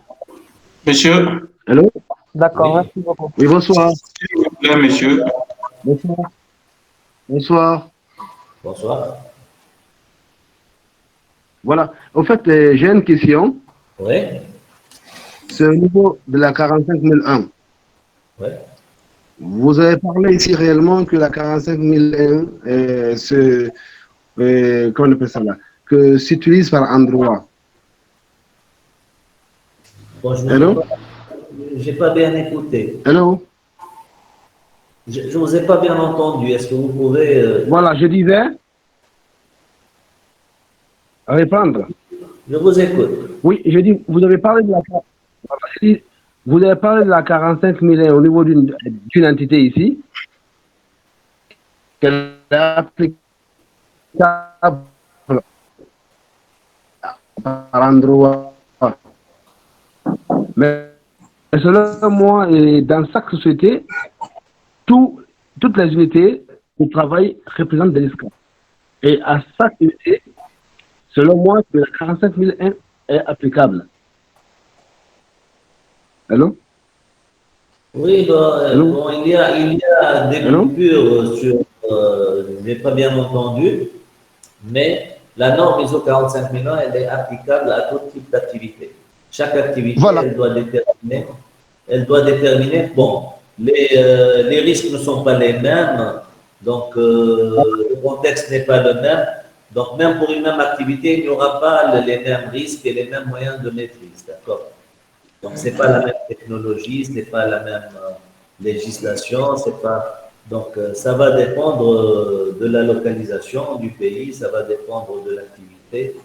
Monsieur, Allô? D'accord, Oui, merci beaucoup. Oui, bonsoir. s'il vous plaît, monsieur. Bonsoir. Bonsoir. bonsoir. Voilà. En fait, j'ai une question. Oui, C'est au niveau de la 45001. oui. Vous avez parlé ici réellement que la 45001, comment on appelle ça là, que s'utilise par endroit. Bon, je vous ai Allô? pas, j'ai pas bien écouté. Allô? Je ne vous ai pas bien entendu. Est-ce que vous pouvez Voilà, je disais, répondre. je vous écoute. Oui, je dis, vous avez parlé de la, voilà, je dis, vous avez parlé de la 45001 au niveau d'une entité ici, qu'elle est applicable par endroit. Mais selon moi, et dans chaque société, toutes les unités de travail représentent des risques. Et à chaque unité, selon moi, la 45001 est applicable. Allô? Oui, bon, Allô? bon, il y a des Allô? coupures sur, je n'ai pas bien entendu, mais la norme ISO 45001, elle est applicable à tout type d'activité. Chaque activité, Voilà. elle doit déterminer, bon, les risques ne sont pas les mêmes, donc le contexte n'est pas le même. Donc, même pour une même activité, il n'y aura pas les mêmes risques et les mêmes moyens de maîtrise, d'accord? Donc, c'est pas la même technologie, c'est pas la même législation, c'est pas. Donc, ça va dépendre de la localisation du pays, ça va dépendre de l'activité,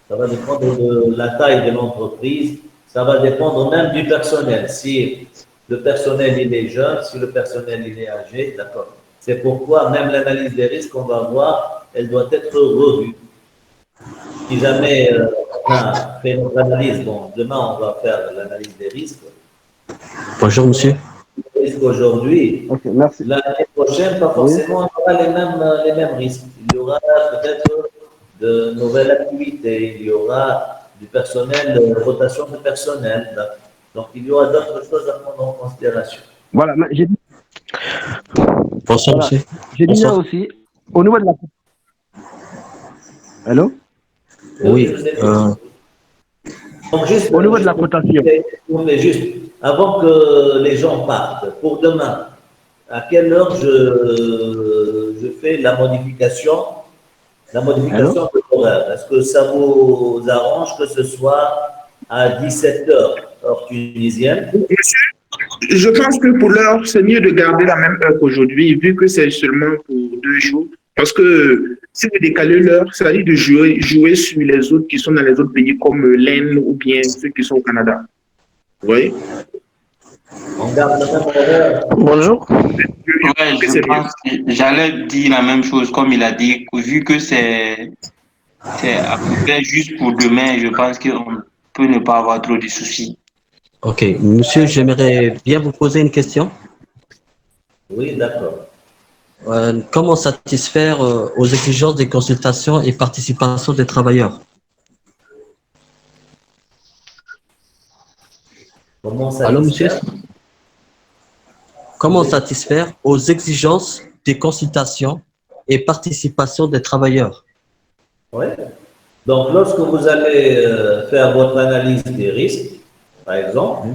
ça va dépendre de la taille de l'entreprise, ça va dépendre même du personnel. Si le personnel il est jeune, si le personnel il est âgé, d'accord. C'est pourquoi même l'analyse des risques qu'on va voir, elle doit être revue. Si jamais on a fait notre analyse, bon, demain on va faire l'analyse des risques. Bonjour, monsieur. Les risques aujourd'hui, Ok, merci. l'année prochaine, pas Oui. forcément on aura les mêmes risques. Il y aura peut-être de nouvelles activités, il y aura du personnel, rotation de personnel. Donc il y aura d'autres choses à prendre en considération. Voilà, mais Bonsoir, voilà. monsieur. Je disais Bonsoir. aussi, au niveau de la. Allô? Oui, je vous écoute. Donc, juste, Au niveau de la cotation. mais juste, avant que les gens partent, pour demain, à quelle heure je fais la modification de l'horaire? Est-ce que ça vous arrange que ce soit à 17 heures, heure tunisienne? Je pense que pour l'heure, c'est mieux de garder la même heure qu'aujourd'hui, vu que c'est seulement pour 2 jours. Parce que si vous décalez l'heure, ça veut dire de jouer sur les autres qui sont dans les autres pays comme l'Inde ou bien ceux qui sont au Canada. Vous voyez? On garde le même horaire. Bonjour. Ouais, Que je c'est mieux. pense que j'allais dire la même chose, comme il a dit, vu que c'est à peu près juste pour demain, je pense qu'on peut ne pas avoir trop de soucis. ok. Monsieur, j'aimerais bien vous poser une question. Oui, d'accord. Comment satisfaire aux exigences des consultations et participation des travailleurs? Comment Allô, monsieur? satisfaire? Comment satisfaire aux exigences des consultations et participation des travailleurs? Oui. Donc, lorsque vous allez faire votre analyse des risques, par exemple,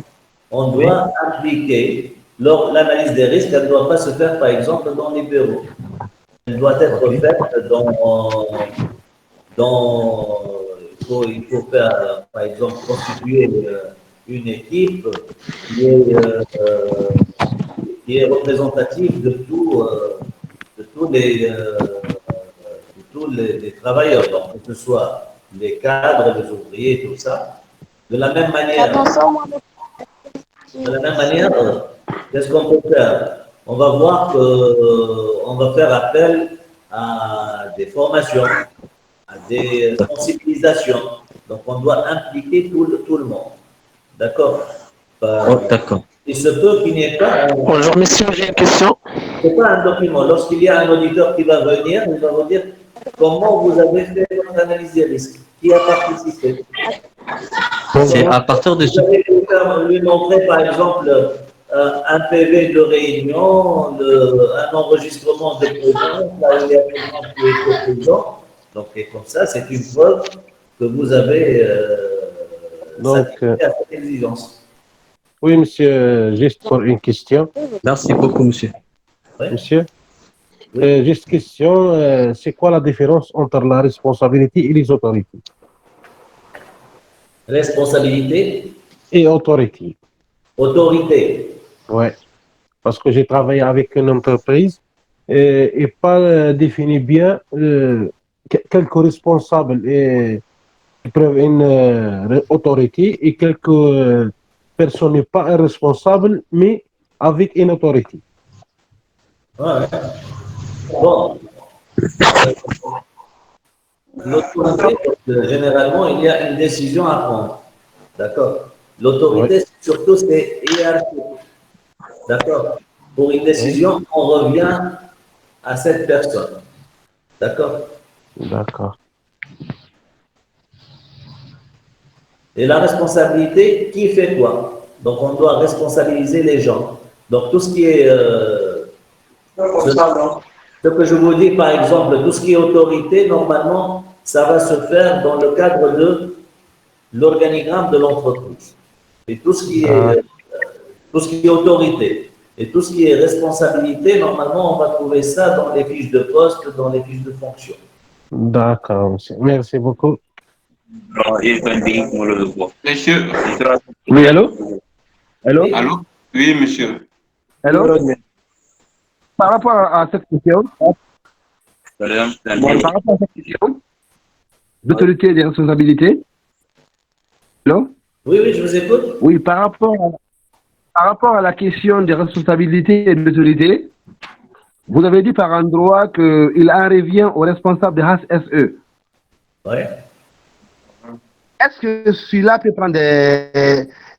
on Oui. doit appliquer l'analyse des risques, elle ne doit pas se faire, par exemple, dans les bureaux. Elle doit être Ok. faite il faut faire, par exemple, constituer une équipe qui est, euh, euh, qui est représentative de tous les travailleurs, donc que ce soit les cadres, les ouvriers, tout ça. De la même manière, qu'est-ce qu'on peut faire? On va voir que, on va faire appel à des formations, à des sensibilisations. Donc, on doit impliquer tout le monde. D'accord? Oh, d'accord. Il se peut qu'il n'y ait pas Bonjour, messieurs, j'ai une question. c'est pas un document. Lorsqu'il y a un auditeur qui va venir, il va vous dire comment vous avez fait votre analyse des risques, qui a participé. C'est à partir de Vous ce... allez lui montrer, par exemple, un PV de réunion, un enregistrement de présence, là où il y a quelqu'un qui était présent. Donc, et comme ça, c'est une preuve que vous avez Donc, satisfait à cette exigence. oui, monsieur, juste pour une question. Merci beaucoup, monsieur. Oui. Monsieur, Oui. juste question, c'est quoi la différence entre la responsabilité et les autorités? Responsabilité, Et autorité, autorité. ouais. Parce que j'ai travaillé avec une entreprise et pas défini bien quel responsable est une autorité et quelques personne n'est pas un responsable, mais avec une autorité. Ouais. Bon, l'autorité, généralement, il y a une décision à prendre. D'accord? Ouais, L'autorité, surtout, c'est hiérarchique. D'accord? Pour une ouais, décision, on revient à cette personne. D'accord? d'accord. Et la responsabilité, qui fait quoi? Donc, on doit responsabiliser les gens. Donc, tout ce qui est ce que je vous dis, par exemple, tout ce qui est autorité, normalement, ça va se faire dans le cadre de l'organigramme de l'entreprise. Et tout ce qui est autorité et tout ce qui est responsabilité, normalement, on va trouver ça dans les fiches de poste, dans les fiches de fonction. D'accord, monsieur. Merci beaucoup. Monsieur, Oui, allô? Allô? Oui, allô? Oui, monsieur. Allô? Par rapport à cette question, d'autorité et des responsabilités, allô? oui, oui, je vous écoute. Oui, par rapport à la question des responsabilités et de l'autorité, vous avez dit par endroit qu'il en revient au responsable de HSE. Oui. Est-ce que celui-là peut prendre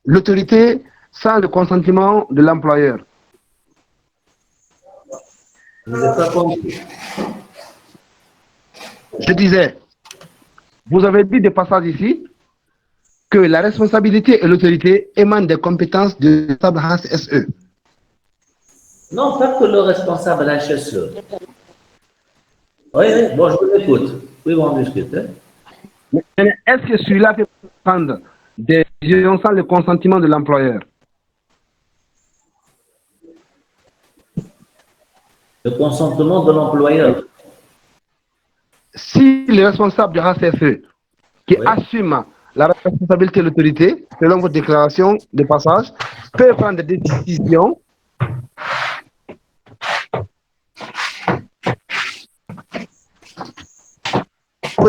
l'autorité sans le consentement de l'employeur? Je ne vous ai pas compris. Je disais, vous avez dit des passages ici que la responsabilité et l'autorité émanent des compétences du responsable HSE. Non, pas que le responsable HSE. Oui, oui, bon, je vous écoute. Oui, on discute. Hein. Mais est-ce que celui-là peut prendre des décisions sans le consentement de l'employeur? Le consentement de l'employeur. Si le responsable du HCFE qui Oui. assume la responsabilité de l'autorité, selon votre déclaration de passage, peut prendre des décisions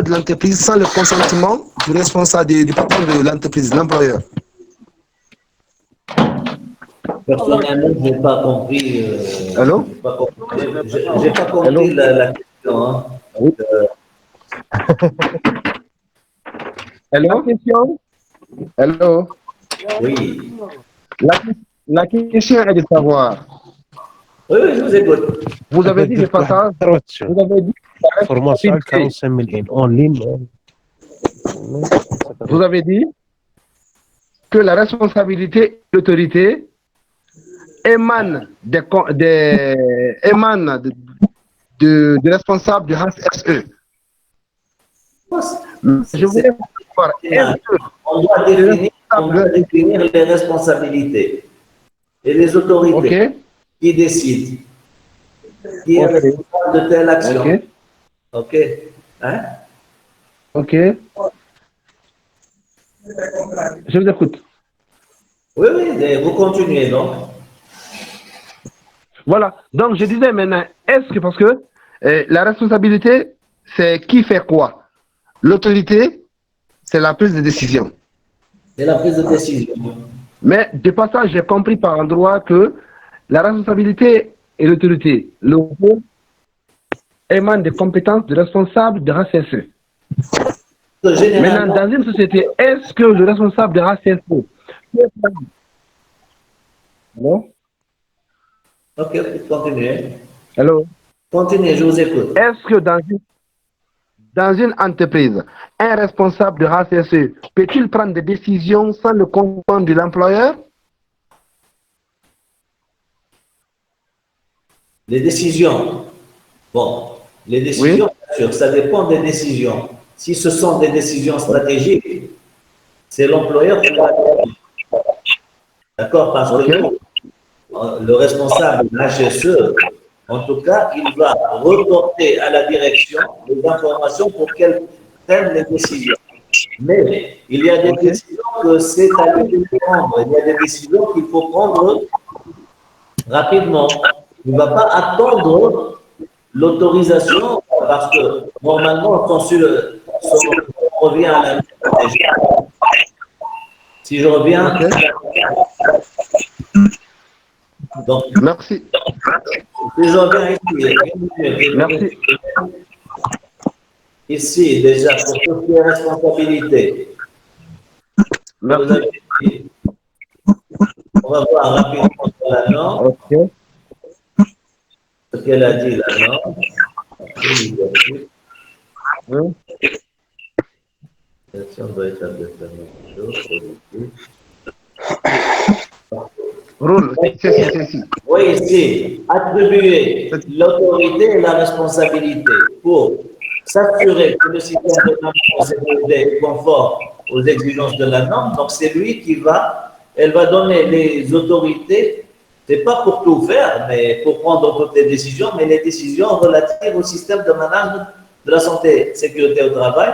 de l'entreprise sans le consentement du responsable du patron de l'entreprise, l'employeur. Personnellement, je n'ai pas compris. Allô? J'ai pas compris Allô? la question. Hein. Oui. Allô? Allô? Oui. La question est de savoir, Oui, je vous écoute. vous avez dit le passage, vous avez dit la Formation responsabilité. 45 000 en ligne. Vous avez dit que la responsabilité de l'autorité émane émane de responsable du HSE. Je voulais savoir, est-ce que On doit définir les responsabilités et les autorités ok, qui décident, qui est Ok. responsable de telle action. ok, OK? Hein? ok, je vous écoute. Oui, oui, mais vous continuez donc. Voilà, donc je disais maintenant, est-ce que, parce que la responsabilité, c'est qui fait quoi? L'autorité, c'est la prise de décision. C'est la prise de décision. Mais de passage, j'ai compris par endroit que la responsabilité et l'autorité locaux émanent des compétences du responsable de HCSE. Maintenant, Généralement, dans une société, est-ce que le responsable de HCSE peut prendre... Allô? OK, continuez. Allô? Continuez, je vous écoute. Est-ce que dans une entreprise, un responsable de HCSE peut-il prendre des décisions sans le consentement de l'employeur? Les décisions. Bon, les décisions, bien sûr, ça dépend des décisions. Si ce sont des décisions stratégiques, c'est l'employeur qui va décider. D'accord? Parce que nous, le responsable de l'HSE, en tout cas, il va reporter à la direction les informations pour qu'elle prenne les décisions. Mais il y a des décisions que c'est à lui de prendre. Il y a des décisions qu'il faut prendre rapidement. Il ne va pas attendre l'autorisation parce que normalement, quand on revient à la stratégie, si je reviens, donc, Merci. si je reviens ici, Merci. ici déjà pour tout ce qui est responsabilité, vous Merci. avez dit, on va voir rapidement sur la norme, Ok. ce qu'elle a dit la norme. Hein? Doit être Rôle. C'est. Oui, ici, attribuer l'autorité et la responsabilité pour s'assurer que le système de normes est conforme aux exigences de la norme. Donc, c'est lui qui elle va donner les autorités, c'est pas pour tout faire, mais pour prendre toutes les décisions, mais les décisions relatives au système de management de la santé, sécurité au travail,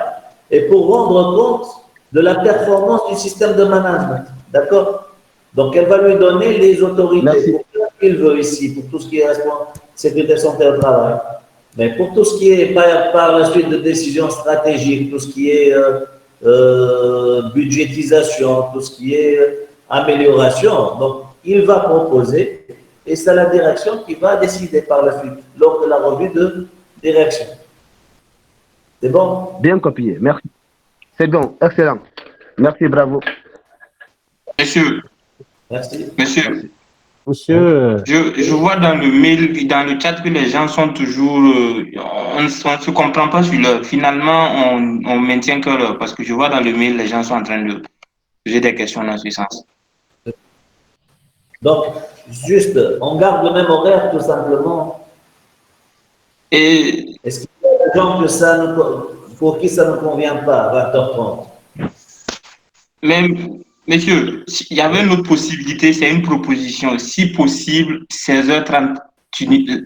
et pour rendre compte de la performance du système de management. D'accord? Donc, elle va lui donner les autorités pour tout ce qu'il veut ici, pour tout ce qui est sécurité santé au travail. Mais pour tout ce qui est par la suite de décisions stratégiques, tout ce qui est budgétisation, tout ce qui est amélioration, donc il va proposer et c'est la direction qui va décider par la suite lors de la revue de direction. C'est bon? Bien copié. Merci. C'est bon. Excellent. Merci. Bravo. Monsieur, Merci. monsieur, Monsieur, je vois dans le mail, dans le chat que les gens sont toujours, on ne se comprend pas sur l'heure. Finalement, on maintient que l'heure parce que je vois dans le mail, les gens sont en train de poser des questions dans ce sens. Donc, juste, on garde le même horaire tout simplement. Et Est-ce qu'il y a des gens que ça ne pour qui ça ne convient pas, 20h30? Mais, monsieur, il y avait une autre possibilité, c'est une proposition. Si possible, 16h30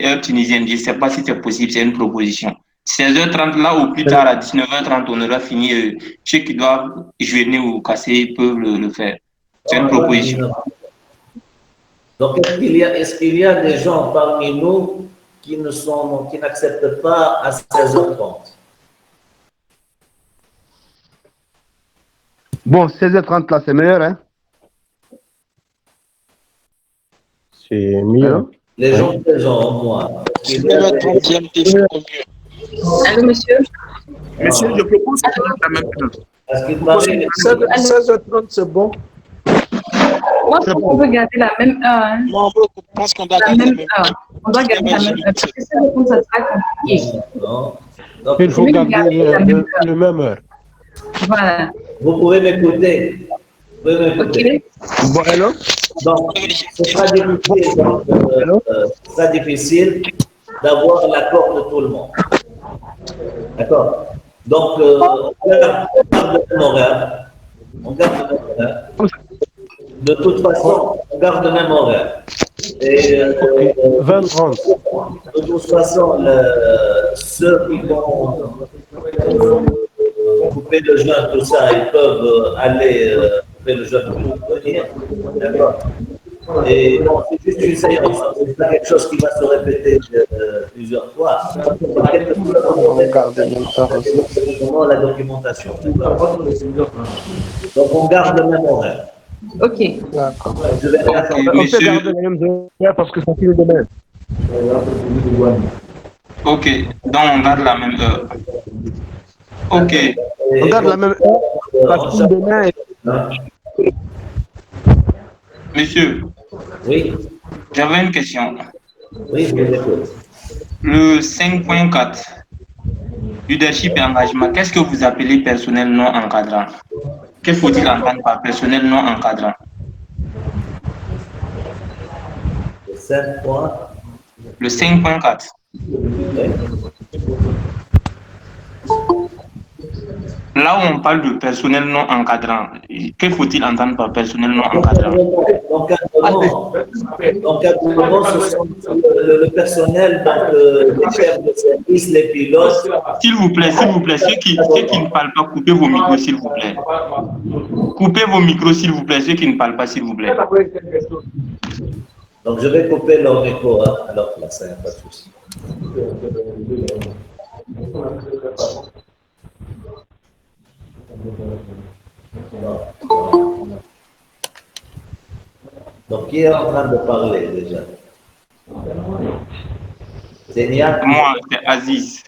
heure tunisienne. Je ne sais pas si c'est possible, c'est une proposition. 16h30 là, au plus tard, à 19h30, on aura fini. Ceux qui doivent jeûner ou casser peuvent le faire. C'est une proposition. Donc, est-ce qu'il y a des gens parmi nous qui n'acceptent pas à 16h30? Bon, 16h30 là, c'est meilleur, hein? C'est mieux. Alors? Les gens, au moins. Allô, monsieur? Monsieur, je propose qu'on garde la même heure. Parce qu'il paraît 16h30, c'est bon. Moi, je pense qu'on peut garder la même heure. Hein. Moi, je pense qu'on doit La garder la même même heure. On doit garder la même heure. Parce que ça, ça sera compliqué. non. Donc, Il faut mieux garder garder la même heure. le même heure. Voilà. vous pouvez m'écouter. Vous pouvez m'écouter. OK. Bon, alors? Donc, ce sera difficile, ce sera difficile d'avoir l'accord de tout le monde. D'accord? Donc, on garde le même horaire. On garde le même horaire. De toute façon, on garde le même horaire. Et, 20h30. de toute façon, ceux qui vont couper le jeûne, tout ça, ils peuvent aller couper le jeûne pour venir. D'accord? Et bon, c'est juste une séance, c'est pas quelque chose qui va se répéter plusieurs fois. C'est quelque chose comment la documentation. Donc on garde le même horaire. OK. Je vais faire Ok, On peut monsieur. garder la même heure parce que ça finit demain. Ok, donc on garde la même heure. Ok, On garde la même heure parce que demain. monsieur, Oui, j'avais une question. oui, je vous écoute. Le 5.4, leadership et engagement, qu'est-ce que vous appelez personnel non encadrant? Que faut-il entendre par personnel non encadrant? 5 points. Le 5.4. Là où on parle de personnel non encadrant, que faut-il entendre par personnel non encadrant? L'encadrement, ce sont le personnel, donc les chefs de service, les pilotes. S'il vous plaît, ceux qui ne parlent pas, coupez vos micros, s'il vous plaît. Coupez vos micros, s'il vous plaît, ceux qui ne parlent pas, s'il vous plaît. Donc je vais couper leur micro, hein, alors là, ça n'y a pas de souci. Donc, qui est en train de parler déjà? C'est Nian. Moi, c'est Aziz.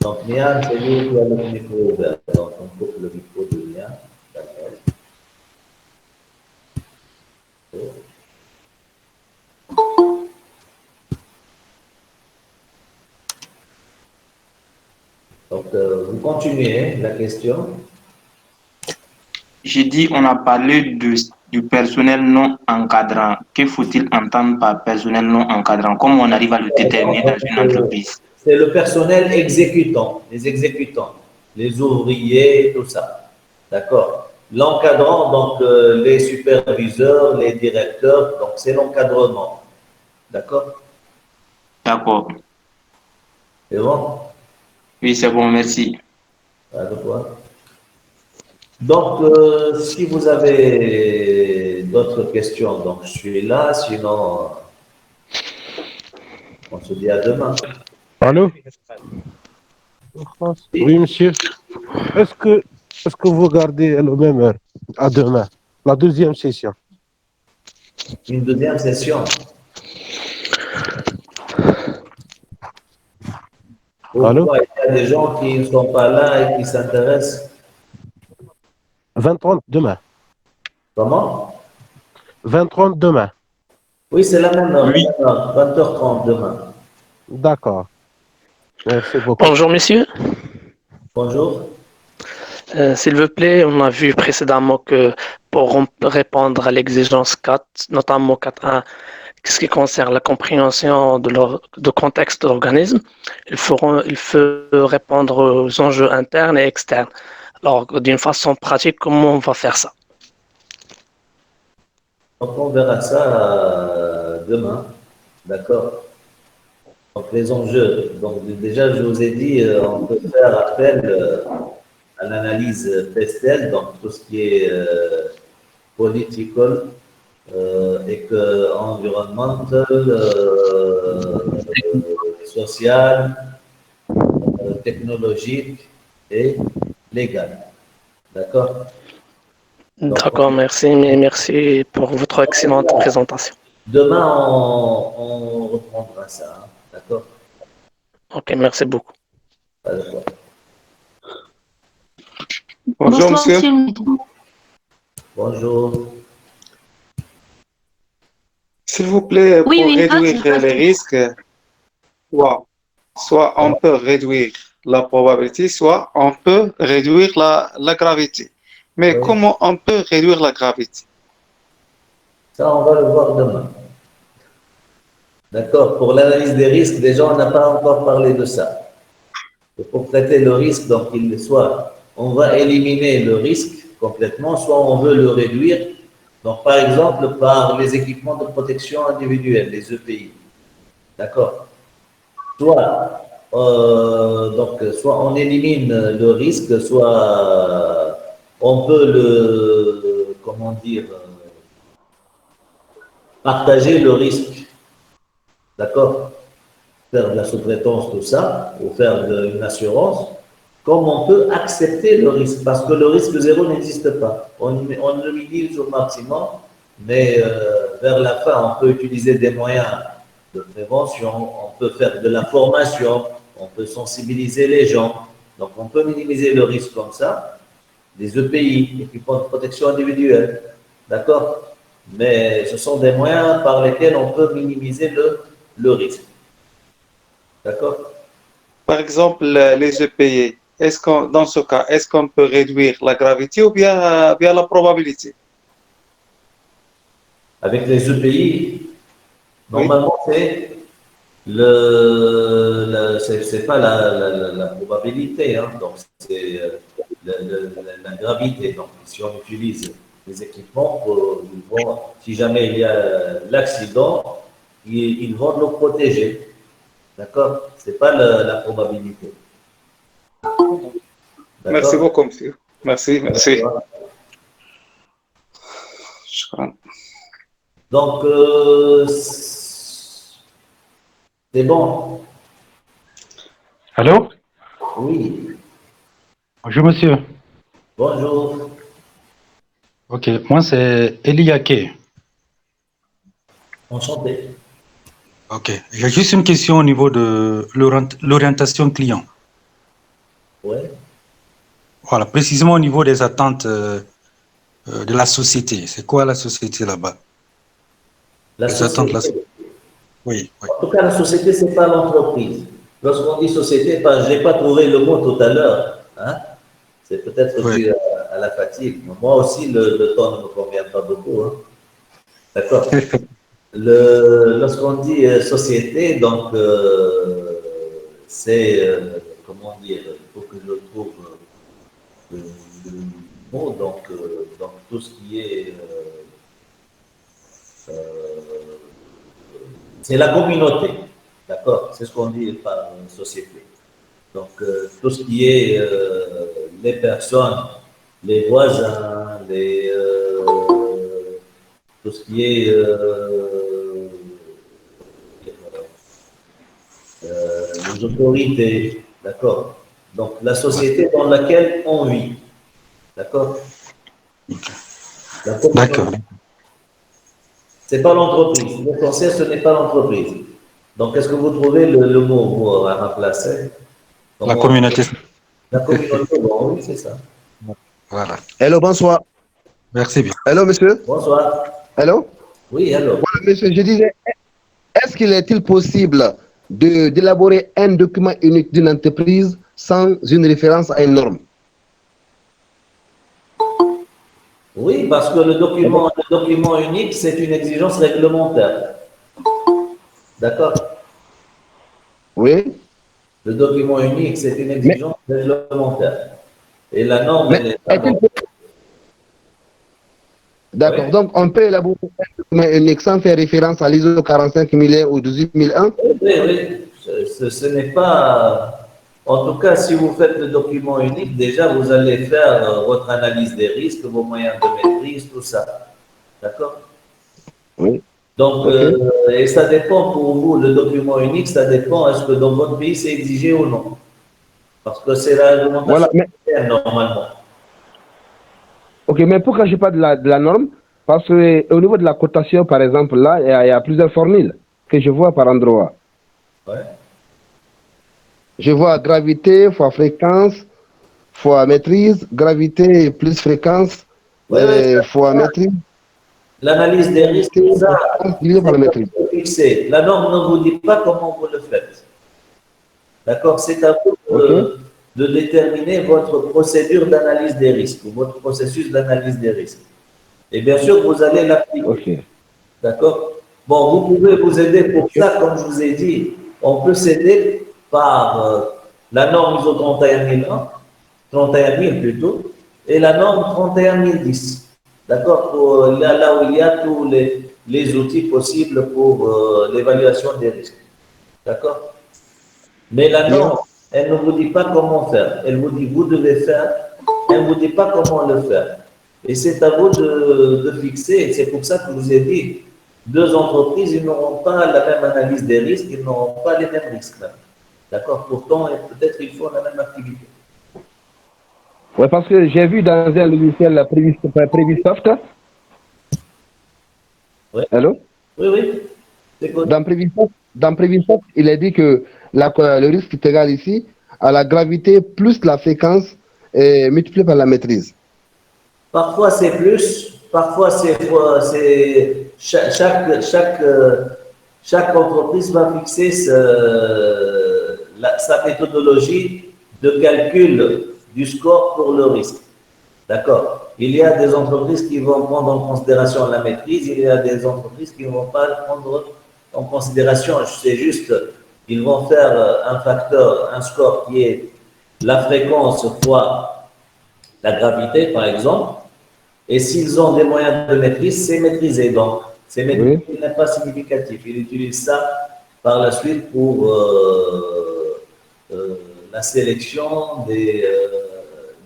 Donc, Nian, c'est lui qui a le micro ouvert. Donc, on coupe le micro de Nian. D'accord. Donc, vous continuez la question. J'ai dit, on a parlé du personnel non encadrant. Que faut-il entendre par personnel non encadrant? Comment on arrive à le déterminer dans une entreprise? C'est le personnel exécutant, les exécutants, les ouvriers, tout ça. D'accord? L'encadrant, donc les superviseurs, les directeurs, donc c'est l'encadrement. D'accord? D'accord. C'est bon? Oui, c'est bon, merci. Donc, si vous avez d'autres questions, donc je suis là, sinon on se dit à demain. Allô? Oui, monsieur. Est-ce que vous gardez la même heure à demain, la deuxième session? Une deuxième session. Allô? Pourquoi? Il y a des gens qui ne sont pas là et qui s'intéressent. 20h30 demain. Comment? 20h30 demain. Oui, c'est la même heure. Oui. 20h30 demain. D'accord. Merci beaucoup. Bonjour, monsieur. Bonjour. S'il vous plaît, on a vu précédemment que pour répondre à l'exigence 4, notamment 4.1, ce qui concerne la compréhension de contexte de l'organisme, il faut répondre aux enjeux internes et externes. Alors, d'une façon pratique, comment on va faire ça? Donc, on verra ça demain. D'accord? Donc, les enjeux. Donc, déjà, je vous ai dit, on peut faire appel à l'analyse PESTEL, donc tout ce qui est political, environmental, social, technologique et légal. D'accord? D'accord, merci pour votre excellente présentation. Demain, on reprendra ça. Hein? D'accord? Ok, merci beaucoup. Bonjour, monsieur. Bonjour. S'il vous plaît, pour réduire les risques, soit on peut réduire la probabilité, soit on peut réduire la gravité. Mais comment on peut réduire la gravité? Ça, on va le voir demain. D'accord? Pour l'analyse des risques, déjà, on n'a pas encore parlé de ça. Et pour traiter le risque, donc, soit on va éliminer le risque complètement, soit on veut le réduire. Donc, par exemple, par les équipements de protection individuelle, les EPI. D'accord? Soit on élimine le risque, soit on peut partager le risque. D'accord? Faire de la sous-traitance, tout ça, ou faire une assurance, comme on peut accepter le risque, parce que le risque zéro n'existe pas. On le minimise au maximum, mais vers la fin, on peut utiliser des moyens de prévention, on peut faire de la formation, on peut sensibiliser les gens. Donc, on peut minimiser le risque comme ça. Les EPI, équipements de protection individuelle, d'accord? Mais ce sont des moyens par lesquels on peut minimiser le risque. D'accord? Par exemple, les EPI, dans ce cas, est-ce qu'on peut réduire la gravité ou bien la probabilité? Avec les EPI, normalement, c'est pas la probabilité, hein, donc c'est la gravité. Donc, si on utilise les équipements, si jamais il y a l'accident, ils vont nous protéger. D'accord? Ce n'est pas la probabilité. Merci beaucoup, monsieur. Merci. Donc, c'est bon. Allô? Oui. Bonjour, monsieur. Bonjour. Ok, moi c'est Eliake. Enchanté. Ok, j'ai juste une question au niveau de l'orientation client. Oui. Voilà, précisément au niveau des attentes de la société. C'est quoi la société là-bas? La société. Oui. En tout cas, la société, ce n'est pas l'entreprise. Lorsqu'on dit société, je n'ai pas trouvé le mot tout à l'heure. Hein? C'est peut-être dû à la fatigue. Moi aussi, le temps ne me convient pas beaucoup. Hein? D'accord. Lorsqu'on dit société, donc c'est, comment dire, il faut que je trouve le mot, donc tout ce qui est, c'est la communauté, d'accord? C'est ce qu'on dit par société. Donc tout ce qui est les personnes, les voisins, tout ce qui est les autorités, d'accord? Donc, la société dans laquelle on vit, d'accord? D'accord. Ce n'est pas l'entreprise. L'essentiel, ce n'est pas l'entreprise. Donc, est-ce que vous trouvez le mot à remplacer? La communauté. La communauté, bon, oui, c'est ça. Voilà. Hello, bonsoir. Merci bien. Hello, monsieur. Bonsoir. Hello. Oui, hello. Voilà, monsieur, je disais, est-ce qu'il est-il possible d'élaborer un document unique d'une entreprise sans une référence à une norme? Oui, parce que le document unique, c'est une exigence réglementaire. D'accord? Oui. Le document unique, c'est une exigence réglementaire. Et la norme, elle est là. D'accord. Donc, on peut élaborer un document unique sans faire référence à l'ISO 45001 ou 18001. Oui, oui. Ce n'est pas. En tout cas, si vous faites le document unique, déjà, vous allez faire votre analyse des risques, vos moyens de maîtrise, tout ça. D'accord? Oui. Donc, et ça dépend pour vous, le document unique, ça dépend, est-ce que dans votre pays, c'est exigé ou non? Parce que c'est la réglementation normalement. Ok, mais pourquoi je parle de la norme? Parce qu'au niveau de la cotation, par exemple, là, il y a plusieurs formules que je vois par endroit. Ouais. Je vois gravité fois fréquence fois maîtrise, gravité plus fréquence fois maîtrise. L'analyse des risques, ça, c'est fixé. La norme ne vous dit pas comment vous le faites. D'accord? C'est à vous de déterminer votre procédure d'analyse des risques, ou votre processus d'analyse des risques. Et bien sûr, vous allez l'appliquer. D'accord? Bon, vous pouvez vous aider pour ça, comme je vous ai dit, on peut s'aider par la norme ISO 31001, 31 000 plutôt, et la norme 31 010. D'accord? Là où il y a tous les outils possibles pour l'évaluation des risques. D'accord? Mais la norme, elle ne vous dit pas comment faire. Elle vous dit, vous devez faire. Elle ne vous dit pas comment le faire. Et c'est à vous de fixer. C'est pour ça que je vous ai dit, deux entreprises, ils n'auront pas la même analyse des risques, ils n'auront pas les mêmes risques même. D'accord? Pourtant, peut-être qu'ils font la même activité. Oui, parce que j'ai vu dans un logiciel Previsoft. Oui. Allô? Oui, oui. Dans Previsoft, il est dit que le risque est égal ici à la gravité plus la fréquence multiplié par la maîtrise. Parfois c'est plus, parfois c'est chaque entreprise va fixer sa méthodologie de calcul du score pour le risque. D'accord? Il y a des entreprises qui vont prendre en considération la maîtrise, il y a des entreprises qui ne vont pas le prendre en considération. C'est juste, ils vont faire un facteur, un score qui est la fréquence fois la gravité, par exemple. Et s'ils ont des moyens de maîtrise, c'est maîtrisé. Donc, c'est maîtrisé, il n'est pas significatif. Ils utilisent ça par la suite pour la sélection des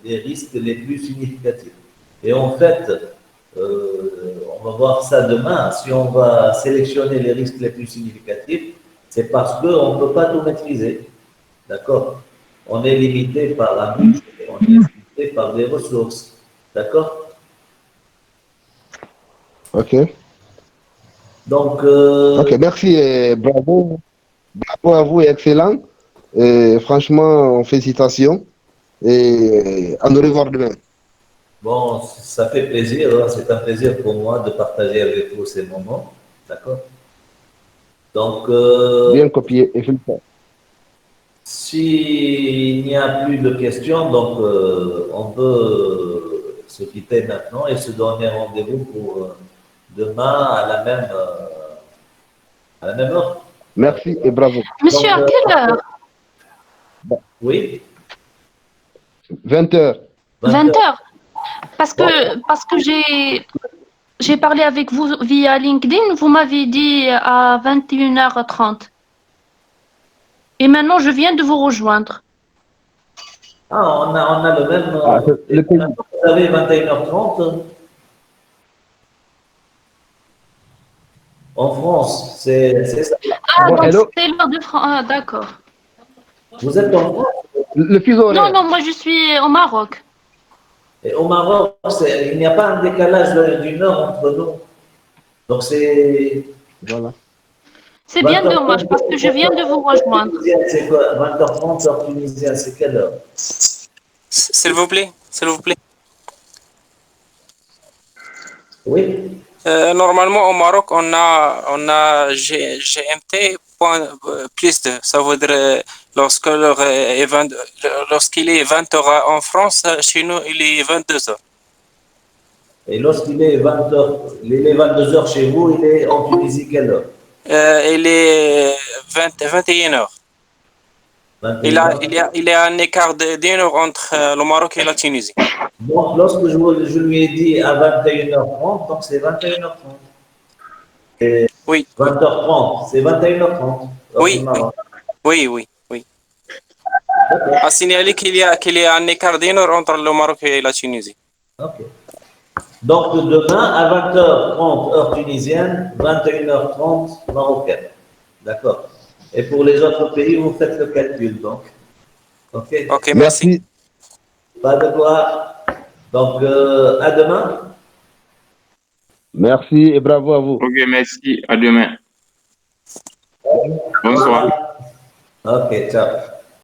risques les plus significatifs. Et en fait, on va voir ça demain, si on va sélectionner les risques les plus significatifs, c'est parce qu'on ne peut pas tout maîtriser. D'accord? On est limité par un budget, on est limité par des ressources. D'accord? Ok. Donc, ok, merci et bravo. Bravo à vous, excellent. Et franchement, félicitations. Et à nous revoir demain. Bon, ça fait plaisir. Hein. C'est un plaisir pour moi de partager avec vous ces moments. D'accord? Donc, bien copié et félicitations. S'il n'y a plus de questions, donc on peut se quitter maintenant et se donner rendez-vous pour demain à la même heure. Merci et bravo. Monsieur, à quelle heure? Oui. 20h. 20h. Parce que j'ai parlé avec vous via LinkedIn, vous m'avez dit à 21h30. Et maintenant, je viens de vous rejoindre. Ah, on a le même. Vous avez 21h30. En France, c'est ça. Ah, donc c'est l'heure de France. Ah, d'accord. Vous êtes en France? Le fuseau horaire. Non, non, moi je suis au Maroc. Et au Maroc, il n'y a pas un décalage d'une heure entre nous. Donc c'est. Voilà. C'est bien dommage parce que je viens de vous rejoindre. C'est quoi? 20h30 heure tunisienne, c'est quelle heure? S'il vous plaît, s'il vous plaît. Oui. Normalement au Maroc, on a GMT plus 2. Ça veut dire lorsqu'il est 20h en France, chez nous il est 22h. Et lorsqu'il est 20h, il est 22h chez vous, il est en Tunisie quelle heure? il est 21 heures. Il y a un écart d'1 heure entre le Maroc et la Tunisie. Donc, lorsque je lui ai dit à 21h30, donc c'est 21h30. Et oui. 20h30, c'est 21h30. Oui, oui. À signaler qu'il y a un écart d'1 heure entre le Maroc et la Tunisie. Ok. Donc, demain, à 20h30, heure tunisienne, 21h30, marocaine. D'accord. Et pour les autres pays, vous faites le calcul, donc. Ok. Ok, merci. Pas de quoi. Donc, à demain. Merci et bravo à vous. Ok, merci. À demain. Bonsoir. Ok, ciao.